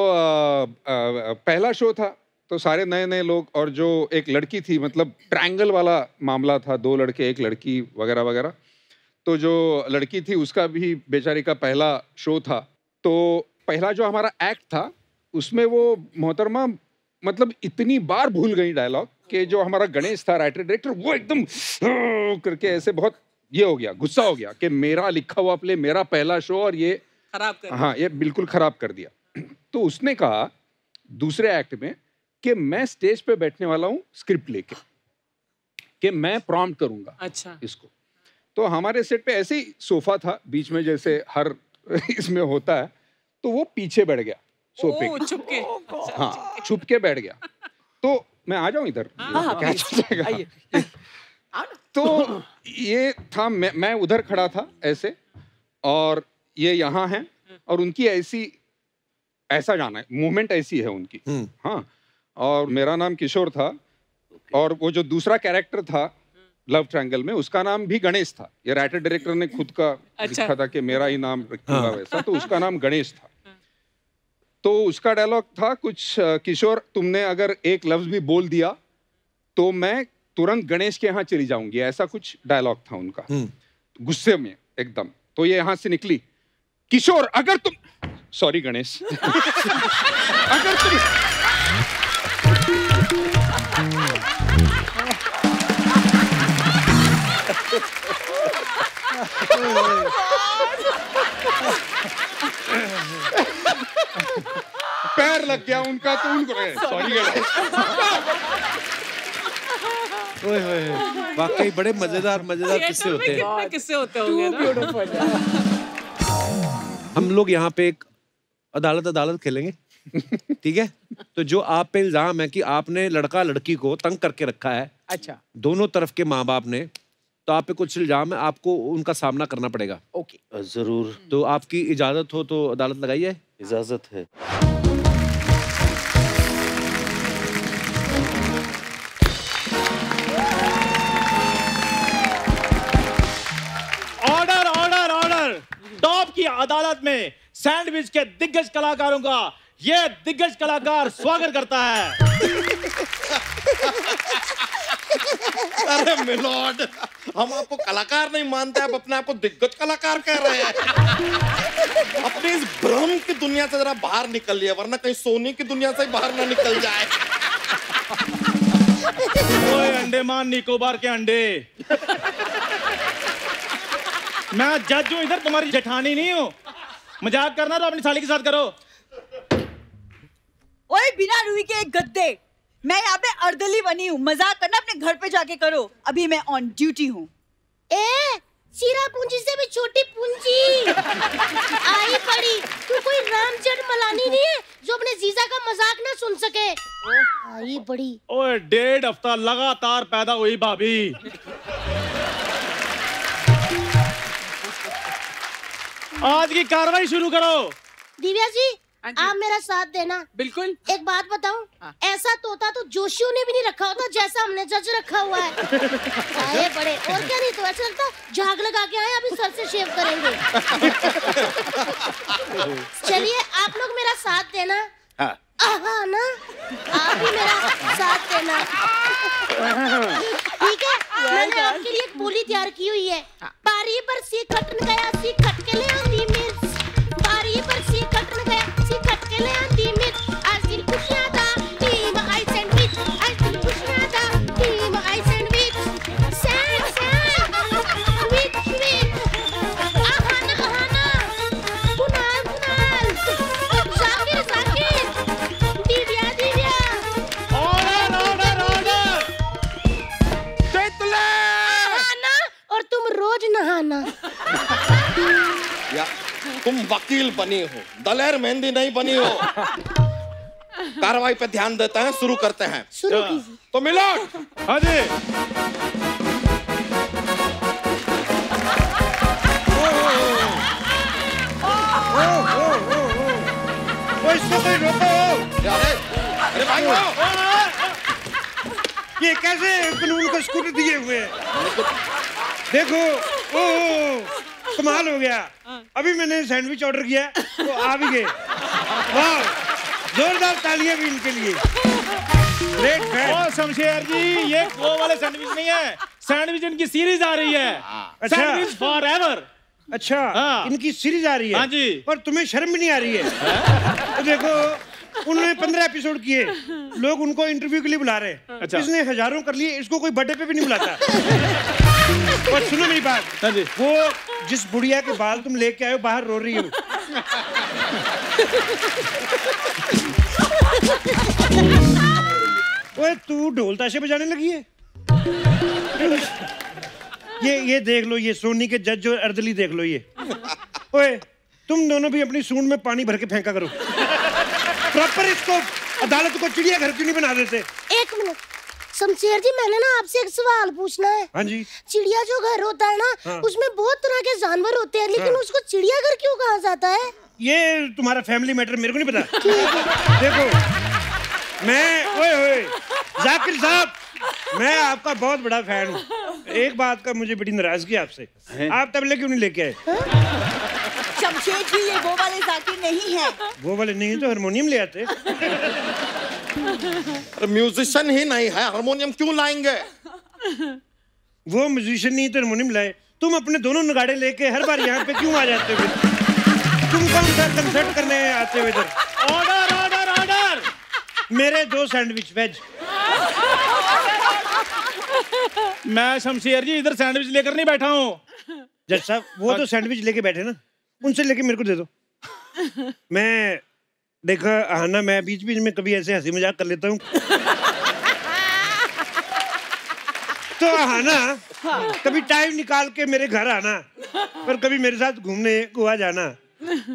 पहला शो था, तो सारे नए नए लोग, और जो एक लड़की थी, मतलब ट्रायंगल वाला मामला था, 2 लड़के 1 लड़की वगैरह वगैरह। तो जो लड़की थी उसका भी बेचारी का पहला शो था। तो पहला जो हमारा एक्ट था उसमें वो मोहतरमा मतलब इतनी बार भूल गई डायलॉग कि जो हमारा गणेश था राइटर डायरेक्टर, वो एकदम करके ऐसे बहुत ये हो गया, गुस्सा हो गया कि मेरा लिखा हुआ प्ले, मेरा पहला शो, और ये
खराब कर दिया।
हाँ, ये बिल्कुल खराब कर दिया। तो उसने कहा दूसरे एक्ट में कि मैं स्टेज पे बैठने वाला हूँ स्क्रिप्ट लेके, कि मैं प्रॉम्प्ट करूंगा
अच्छा
इसको। तो हमारे सेट पे ऐसे ही सोफा था बीच में, जैसे हर इसमें होता है, तो वो पीछे बैठ गया सोफे के।
छुप के।
हाँ, छुप के बैठ गया। तो मैं आ जाऊं इधर, क्या चल जाएगा? तो ये था, मैं उधर खड़ा था ऐसे, और ये यहाँ है, और उनकी ऐसा जाना है, मूवमेंट ऐसी है उनकी। हाँ, और मेरा नाम किशोर था, और वो जो दूसरा कैरेक्टर था लव ट्रायंगल में, उसका नाम भी गणेश था। ये राइटर डायरेक्टर ने खुद का लिखा था कि मेरा ही नाम रखूंगा वैसा, तो उसका नाम गणेश था। तो उसका डायलॉग था कुछ, किशोर तुमने अगर एक लफ्ज भी बोल दिया तो मैं तुरंत गणेश के यहाँ चली जाऊंगी, ऐसा कुछ डायलॉग था उनका, गुस्से में एकदम। तो ये यहाँ से निकली, किशोर अगर तुम, सॉरी गणेश, अगर तुम पैर लग गया उनका, तो उनको सॉरी गणेश।
ओए होए, वाकई बड़े मजेदार किस्से होते हैं।
कितने किस्से होते होंगे ना?
हम लोग यहाँ पे एक अदालत खेलेंगे, ठीक है? तो जो आप पे इल्जाम है कि आपने लड़का लड़की को तंग करके रखा है,
अच्छा,
दोनों तरफ के माँ बाप ने, तो आप पे कुछ इल्जाम है, आपको उनका सामना करना पड़ेगा।
ओके,
जरूर।
तो आपकी इजाजत हो तो अदालत लगाइए।
इजाजत है।
Order order order. टॉप की अदालत में सैंडविच के दिग्गज कलाकारों का ये दिग्गज कलाकार स्वागत करता है।
अरे मिलॉर्ड, हम आपको कलाकार नहीं मानते, आप अपने आप को दिग्गज कलाकार कह रहे हैं। अपने इस भ्रम की दुनिया से जरा बाहर निकलिए, वरना कहीं सोने की दुनिया से बाहर ना निकल जाए।
ओए अंडमान निकोबार के अंडे, मैं जज हूं इधर, तुम्हारी जेठानी नहीं हूं। मजाक करना तो अपनी साली के साथ करो।
ओए बिना रूई के एक गद्दे, मैं यहाँ पे अर्दली बनी हूँ, मजाक करना अपने घर पे जाके करो, अभी मैं ऑन ड्यूटी हूँ।
सीरा पूंजी से भी छोटी पूंजी आई पड़ी। तू कोई राम जेठमलानी नहीं है जो अपने जीजा का मजाक ना सुन सके। आई बड़ी।
ओए 1.5 हफ्ता लगातार पैदा हुई भाभी। आज की कार्रवाई शुरू करो।
दिव्या जी, आप मेरा साथ देना।
बिल्कुल।
एक बात बताऊं, ऐसा तोता तो जोशियों ने भी नहीं रखा होता जैसा हमने जज रखा हुआ है। आए बड़े, और क्या नहीं तो ऐसा लगता झाग लगा के आए, अभी सर से शेव करेंगे। चलिए आप लोग मेरा साथ देना। हाँ ना, आप भी मेरा साथ देना, ठीक है? मैंने आपके लिए एक बोली तैयार की हुई है। बारी पर सी कटन गया, सी कट के ले आती मिर्च। बारी पर सी कटन गया, सी कट के ले आती मिर्च। आज दिन खुशियां था, टीम आई सैंडविच। आज दिन खुशियां था, टीम आई sandwich. Sweet sweet, Ahana Ahana, Kunal Kunal, Zakir Zakir, Divya Divya.
Order order order.
तितले आहाना, और तुम रोज नहाना।
या तुम वकील बनी हो, दलेर मेहंदी नहीं बनी हो। कार्रवाई पे ध्यान देते हैं, शुरू करते हैं।
शुरू कीजिए।
तो मिलॉर्ड,
हाँ जी।
इसको कोई रोको।
अरे भाई
ये कैसे कानून को स्कूटर दिए हुए हैं? देखो, ओ कमाल हो गया। अभी मैंने सैंडविच ऑर्डर किया तो आ भी गए। वाह, जोरदार तालियां भी इनके लिए।
ओ शमशेर जी, ये वो वाले सैंडविच नहीं है, सैंडविच इनकी सीरीज आ रही है।
अच्छा।
Sandwich for ever.
अच्छा, इनकी सीरीज आ रही है।
हाँ जी।
और तुम्हें शर्म भी नहीं आ रही है? तो देखो, उन्होंने 15 एपिसोड किए, लोग उनको इंटरव्यू के लिए बुला रहे हैं।
अच्छा।
इसने हजारों कर लिए, इसको कोई बर्थडे पे भी नहीं बुलाता। और सुनो मेरी बात, वो जिस बुढ़िया के बाल तुम लेके आए हो बाहर रो रही हो। ओए तू ढोल ताशे बजाने लगी है? ये देख लो, ये सोनी के जज और अर्दली देख लो ये। ओए तुम दोनों भी अपनी सूंड में पानी भर के फेंका करो। प्रॉपर इसको अदालत को चिड़ियाघर क्यों नहीं बना देते?
एक मिनट शमशेर जी, मैंने ना आपसे एक सवाल पूछना है।
हाँ जी।
चिड़िया जो घर होता है ना,
हाँ।
उसमें बहुत तरह के जानवर होते हैं, लेकिन
हाँ।
उसको चिड़ियाघर क्यों कहा जाता है?
ये तुम्हारा फैमिली मैटर मेरे को नहीं पता। देखो ओए जाकिर साहब, मैं आपका बहुत बड़ा फैन हूँ। एक बात का मुझे बड़ी नाराजगी आपसे, आप तबले क्यों नहीं लेके आए?
शमशेर जी, ये वो वाले जाकिर नहीं है।
वो वाले नहीं तो हारमोनियम ले आते।
म्यूजिशियन ही नहीं है, हारमोनियम क्यों लाएंगे?
वो म्यूजिशियन नहीं तो हारमोनियम लाए। तुम अपने दोनों नगाड़े लेके हर बार यहाँ पे क्यों आ जाते हो? तुम कौन सा कंसर्ट करने आते हो इधर?
Order order order.
मेरे 2 सैंडविच वेज।
मैं शमशेर जी इधर सैंडविच लेकर नहीं बैठा हूँ।
जज साहब, वो तो सैंडविच लेके बैठे ना, उनसे लेके मेरे को दे दो। मैं देखा आना, मैं बीच बीच में कभी ऐसे हंसी मजाक कर लेता हूँ। तो आना, कभी टाइम निकाल के मेरे घर आना, और कभी मेरे साथ घूमने गोवा जाना,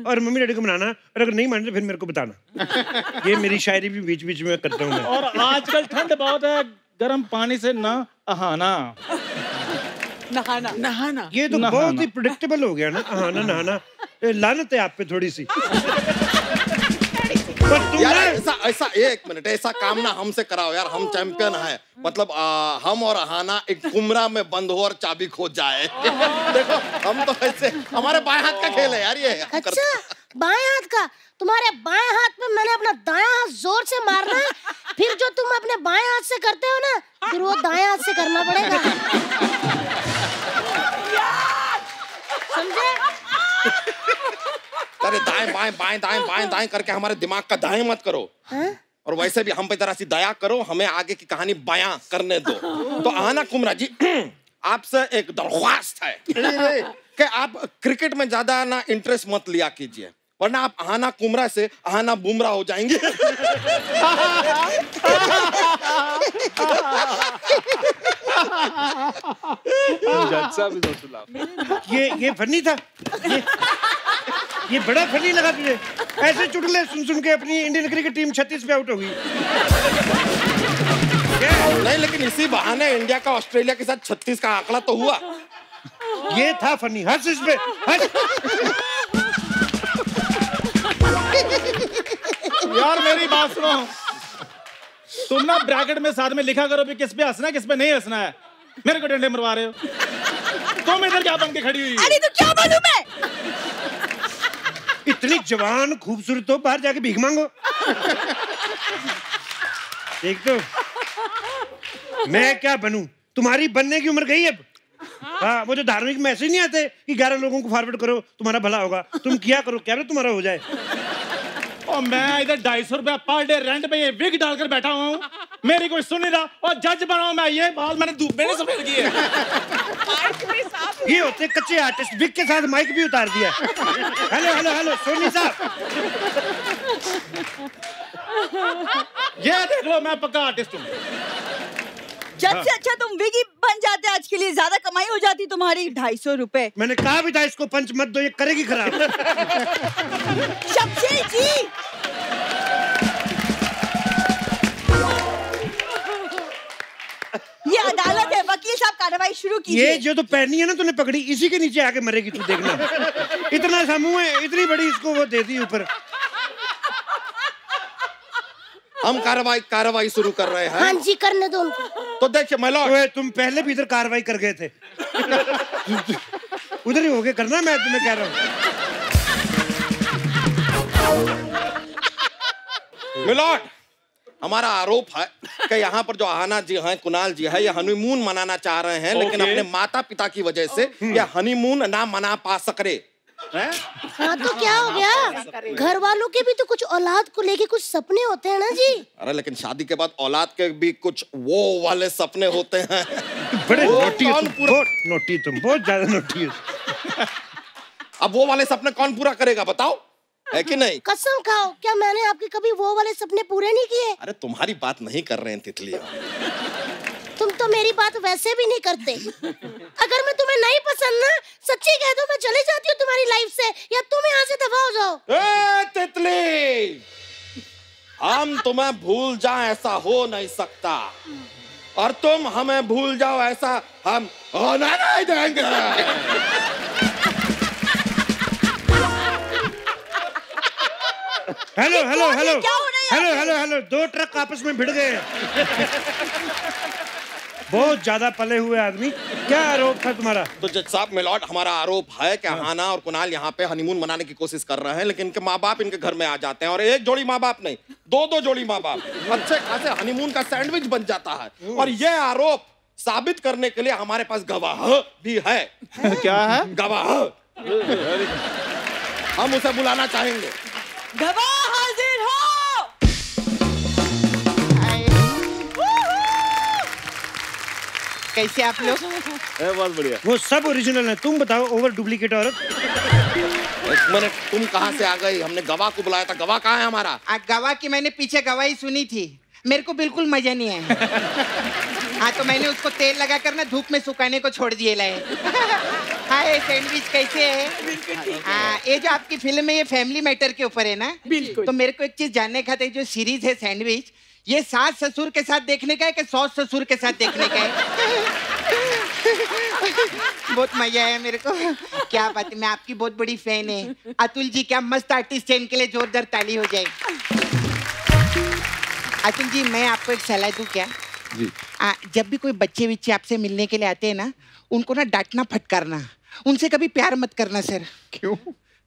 और मम्मी डैडी को मनाना, और अगर नहीं माने तो फिर मेरे को बताना। ये मेरी शायरी भी बीच बीच में करता हूँ मैं।
और आजकल ठंड बहुत है, गर्म पानी से ना नहाना।
ये तो बहुत ही प्रेडिक्टेबल हो गया ना, नहाना। लानत है आप पे थोड़ी सी।
यार ऐसा 1 मिनट, ऐसा काम ना हमसे कराओ यार, हम चैंपियन है। मतलब हम और अहाना एक कुमरा में बंद हो और चाबी खो जाए। देखो हम तो ऐसे, हमारे बाएं हाथ का खेल है यार ये।
अच्छा, बाएं हाथ का? तुम्हारे बाएं हाथ पे मैंने अपना दायां हाथ जोर से मारना है, फिर जो तुम अपने बाएं हाथ से करते हो ना, फिर वो दाएं हाथ से करना पड़ेगा। समझे?
अरे दाएं बाएं बाएं दाएं बाएं दाएं करके हमारे दिमाग का दाएं मत करो। और वैसे भी हम पे जरा सी दया करो, हमें आगे की कहानी बयां करने दो। तो आना कुमरा जी, आपसे एक दरख्वास्त है कि आप क्रिकेट में ज्यादा ना इंटरेस्ट मत लिया कीजिए, वरना आप आना कुमरा से आना बुमरा हो जाएंगे।
ये फनी था। ये बड़ा फनी लगा तुझे? ऐसे चुटकुले सुन सुन के अपनी इंडियन क्रिकेट टीम 36 पे आउट हो गई।
नहीं, लेकिन इसी बहाने इंडिया का ऑस्ट्रेलिया के साथ 36 का आंकड़ा तो हुआ।
ये था फनी, हंस इस पे, हंस।
यार मेरी बात सुनो, तुम ना ब्रैकेट में साथ में लिखा करो भी किस पे हंसना है किस पे नहीं हंसना है। मेरे को डंडे मरवा रहे हो। तुम इधर क्या बन के खड़ी हुई?
अरे तो क्या मालूम है?
इतनी जवान खूबसूरत हो, बाहर जाके भीख मांगो। देख तो, मैं क्या बनूं? तुम्हारी बनने की उम्र गई अब। हाँ, वो जो धार्मिक मैसेज नहीं आते कि 11 लोगों को फॉरवर्ड करो तुम्हारा भला होगा, तुम किया करो, क्या तुम्हारा हो जाए।
और मैं इधर 250 रुपया पर डे रेंट पे ये विग डालकर बैठा हुआ हूँ, मेरी कोई सुन नहीं रहा, और जज बना हूं मैं। ये बाल मैंने धूप में नहीं सफेद किए।
ये होते कच्चे आर्टिस्ट, विग के साथ माइक भी उतार दिया। हेलो हेलो हेलो सोनी साहब,
ये देख लो मैं पक्का आर्टिस्ट हूँ।
जब से अच्छा तुम विगी बन जाते आज के लिए, ज्यादा कमाई हो जाती तुम्हारी। 250 रुपए।
मैंने कहा भी था इसको पंच मत दो, ये करेगी खराब।
शमशेर जी, ये अदालत है, वकील साहब कार्रवाई शुरू कीजिए।
ये जो तो पहनी है ना तूने पकड़ी, इसी के नीचे आके मरेगी तू, देखना। इतना सा मुंह है, इतनी बड़ी इसको वो देती ऊपर।
हम कार्रवाई शुरू कर रहे हैं।
हाँ जी, करने दो उनको।
तो देखिए माय लॉर्ड,
तुम पहले भी इधर कार्रवाई कर गए थे। उधर ही होके करना, मैं तुम्हें कह रहा हूँ।
माय लॉर्ड, हमारा आरोप है कि यहाँ पर जो आहाना जी हैं, कुणाल जी है, ये हनीमून मनाना चाह रहे हैं, लेकिन अपने माता पिता की वजह से ये हनीमून ना मना पा सक रहे।
हाँ तो क्या हो गया? घर वालों के भी तो कुछ औलाद को लेके कुछ सपने होते हैं ना जी।
अरे लेकिन शादी के बाद औलाद के भी कुछ वो वाले सपने होते हैं।
बड़े नोटी हो तुम, बहुत नोटी, तुम बहुत ज्यादा नोटी हो।
अब वो वाले सपने कौन पूरा करेगा बताओ, है कि नहीं?
कसम खाओ, क्या मैंने आपके कभी वो वाले सपने पूरे नहीं किए?
अरे तुम्हारी बात नहीं कर रहे हैं तितलिया।
तुम तो मेरी बात वैसे भी नहीं करते। अगर मैं तुम्हें नहीं पसंद ना, सच्ची कह दो, मैं चली जाती हूँ तुम्हारी लाइफ से, या तुम यहाँ से दफा हो जाओ।
ए तितली, हम तुम्हें भूल जाएं ऐसा हो नहीं सकता, और तुम हमें भूल जाओ ऐसा हम होने नहीं देंगे।
Hello hello hello hello hello hello, दो ट्रक आपस में भिड़ गए। बहुत ज्यादा पले हुए आदमी, क्या आरोप था तुम्हारा?
तो जज साहब, मिलॉर्ड, हमारा आरोप है कि आहाना और कुणाल यहाँ पे हनीमून मनाने की कोशिश कर रहे हैं, लेकिन इनके माँ बाप इनके घर में आ जाते हैं, और एक जोड़ी माँ बाप नहीं, दो जोड़ी माँ बाप अच्छे खासे हनीमून का सैंडविच बन जाता है। और ये आरोप साबित करने के लिए हमारे पास गवाह भी है।
क्या है?
गवाह। हम उसे बुलाना चाहेंगे।
गवाह हाजिर हो।
कैसे आप लोग?
बहुत बढ़िया।
वो सब ओरिजिनल है, तुम बताओ ओवर डुप्लीकेट औरत।
एक मिनट, तुम कहाँ से आ गई? हमने गवाह को बुलाया था, गवाह कहाँ है हमारा?
गवाह की मैंने पीछे गवाही सुनी थी, मेरे को बिल्कुल मजा नहीं आया। हाँ तो मैंने उसको तेल लगा कर ना धूप में सुखाने को छोड़ दिए लाए। हाय सैंडविच कैसे है? हाँ, ये जो आपकी फिल्म है ये फैमिली मैटर के ऊपर है ना? बिल्कुल। तो मेरे को एक चीज जानने का था, जो सीरीज है सैंडविच, ये सास ससुर के साथ देखने का है कि सौस ससुर के साथ देखने का है? बहुत मजा आया मेरे को। क्या बात है, मैं आपकी बहुत बड़ी फैन है। अतुल जी क्या मस्त आर्टिस्ट है, इनके लिए जोरदार ताली हो जाए। अतुल जी, मैं आपको एक सलाह दूं क्या? जी। जब भी कोई बच्चे विच्चे आपसे मिलने के लिए आते हैं ना, उनको ना डांटना फटकारना, उनसे कभी प्यार मत करना सर। क्यों?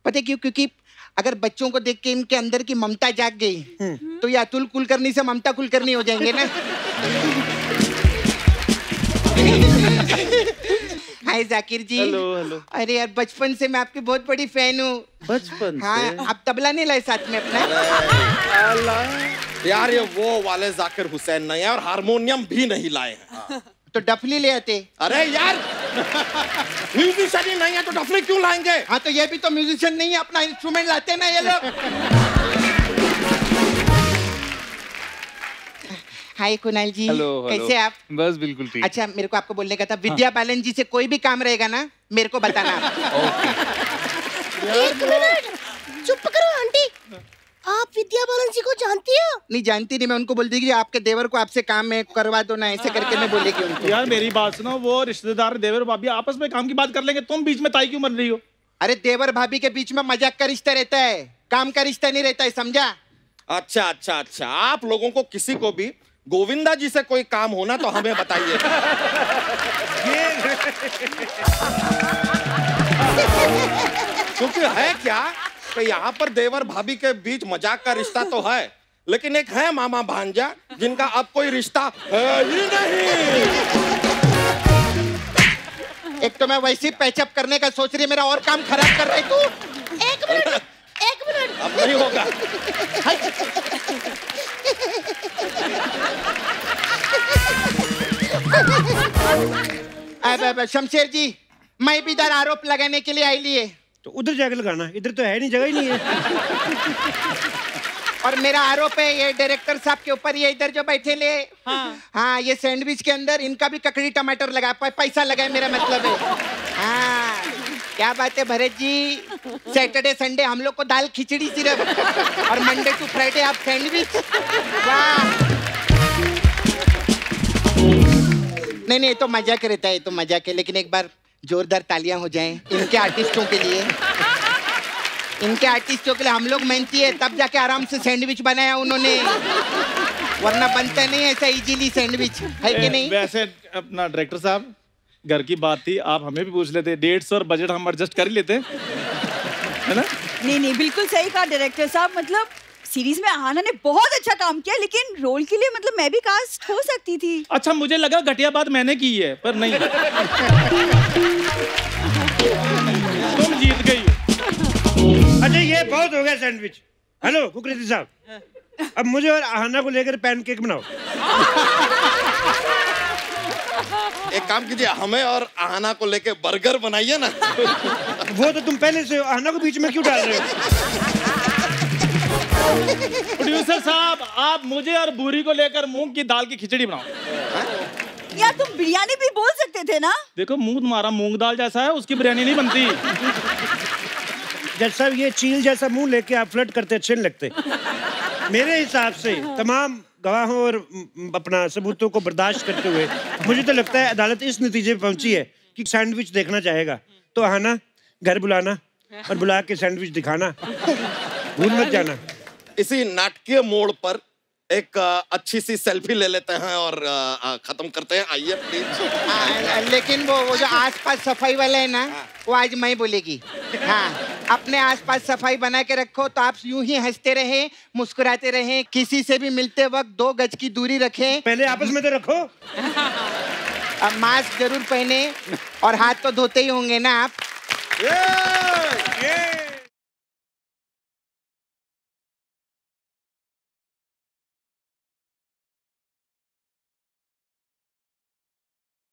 पता है क्यों? क्योंकि अगर बच्चों को देख के इनके अंदर की ममता जाग गई तो ये अतुल कुलकर्णी से ममता कुलकर्णी हो जाएंगे ना। Hi Zakir ji.
Hello hello.
अरे यार, बचपन से मैं आपकी बहुत बड़ी फैन हूँ।
बचपन से?
हाँ, आप तबला नहीं लाए साथ में अपना?
यार ये वो वाले जाकिर हुसैन नहीं है, और हारमोनियम भी नहीं लाए हैं।
तो डफली ले आते।
अरे यार, म्यूजिशियन ही नहीं है तो डफली क्यों लाएंगे?
हाँ तो ये भी तो म्यूजिशियन नहीं है, अपना इंस्ट्रूमेंट लाते ना ये लोग। हाय कुणाल जी।
हेलो,
कैसे आप?
बस बिल्कुल ठीक।
अच्छा, मेरे को आपको बोलने का था, विद्या बालन जी से कोई भी काम रहेगा ना, मेरे को बताना।
एक मिनट, चुप करो आंटी। आप विद्या बालन जी को जानती हो?
नहीं जानती नहीं, मैं उनको बोल देगी आपके देवर को आपसे काम में करवा दो ना, ऐसे करके मैं बोलेगी उनको।
यार मेरी बात सुनो, वो रिश्तेदार देवर भाभी आपस में काम की बात कर लेंगे, तुम बीच में ताई क्यों बन रही हो?
अरे देवर भाभी के बीच में मजाक का रिश्ता रहता है, काम का रिश्ता नहीं रहता है, समझा?
अच्छा अच्छा अच्छा, आप लोगों को किसी को भी गोविंदा जी से कोई काम होना तो हमें बताइए। क्योंकि है क्या कि यहाँ पर देवर भाभी के बीच मजाक का रिश्ता तो है, लेकिन एक है मामा भांजा जिनका अब कोई रिश्ता है ही नहीं।
एक तो मैं वैसे ही पैचअप करने का सोच रही, मेरा और काम खराब कर रही तू।
एक मिनट, एक मिनट।
अब नहीं होगा।
अब शमशेर जी, मैं भी इधर आरोप लगाने के लिए आई लिए।
तो उधर जाकर लगाना, इधर तो है नहीं, जगह ही नहीं है।
और मेरा आरोप है ये डायरेक्टर साहब के ऊपर, ये इधर जो बैठे ले, हाँ ये सैंडविच के अंदर इनका भी ककड़ी टमाटर लगा, पैसा लगा है, मेरा मतलब है। हाँ क्या बात है भरत जी, सैटरडे संडे हम लोग को दाल खिचड़ी सिर्फ, और मंडे टू फ्राइडे आप सैंडविच। वाह, नहीं तो मजाक रहता है, तो मजाक है, लेकिन एक बार जोरदार तालियां हो जाएं इनके आर्टिस्टों के लिए। इनके आर्टिस्टों के लिए हम लोग मेहनती है, तब जाके आराम से सैंडविच बनाया उन्होंने, वरना बनता नहीं ऐसा इजीली सैंडविच, है कि नहीं?
वैसे अपना डायरेक्टर साहब, घर की बात थी, आप हमें भी पूछ लेते, डेट्स और बजट हम एडजस्ट कर ही लेते, है ना?
नहीं, बिल्कुल सही कहा डायरेक्टर साहब। मतलब सीरीज में आहाना ने बहुत अच्छा काम किया, लेकिन रोल के लिए मतलब मैं भी कास्ट हो सकती थी।
अच्छा, मुझे लगा घटिया बात मैंने की है, पर नहीं। तुम जीत गई।
अच्छा, ये बहुत हो गया सैंडविच। हेलो कुकरेती साहब, अब मुझे और आहाना को लेकर पैनकेक बनाओ।
एक काम कीजिए, हमें और आहाना को लेके बर्गर बनाइए ना।
वो तो तुम पहले से आहाना को बीच में क्यों डाल रहे हो?
प्रोड्यूसर साहब, आप मुझे और बूरी को लेकर मूंग की दाल की खिचड़ी बनाओ।
या तुम बिरयानी भी बोल सकते थे ना?
देखो, मुंह तुम्हारा मूंग दाल जैसा है, उसकी बिरयानी नहीं बनती।
जज साहब, ये चील जैसा मुंह लेके आप फ्लर्ट करते अच्छे नहीं लगते। मेरे हिसाब से तमाम गवाहों और अपना सबूतों को बर्दाश्त करते हुए मुझे तो लगता है अदालत इस नतीजे पे पहुंची है कि सैंडविच देखना चाहेगा, तो आना, घर बुलाना और बुला के सैंडविच दिखाना, भूल मत जाना।
इसी नाटकीय मोड़ पर एक अच्छी सी सेल्फी ले लेते हैं और खत्म करते हैं। आइए प्लीज।
लेकिन वो जो आसपास सफाई वाला है ना, वो आज मैं बोलेगी। हाँ, अपने आसपास सफाई बना के रखो, तो आप यूं ही हंसते रहे, मुस्कुराते रहे, किसी से भी मिलते वक्त 2 गज की दूरी रखें।
पहले आपस में तो रखो।
अब मास्क जरूर पहने और हाथ तो धोते ही होंगे ना आप।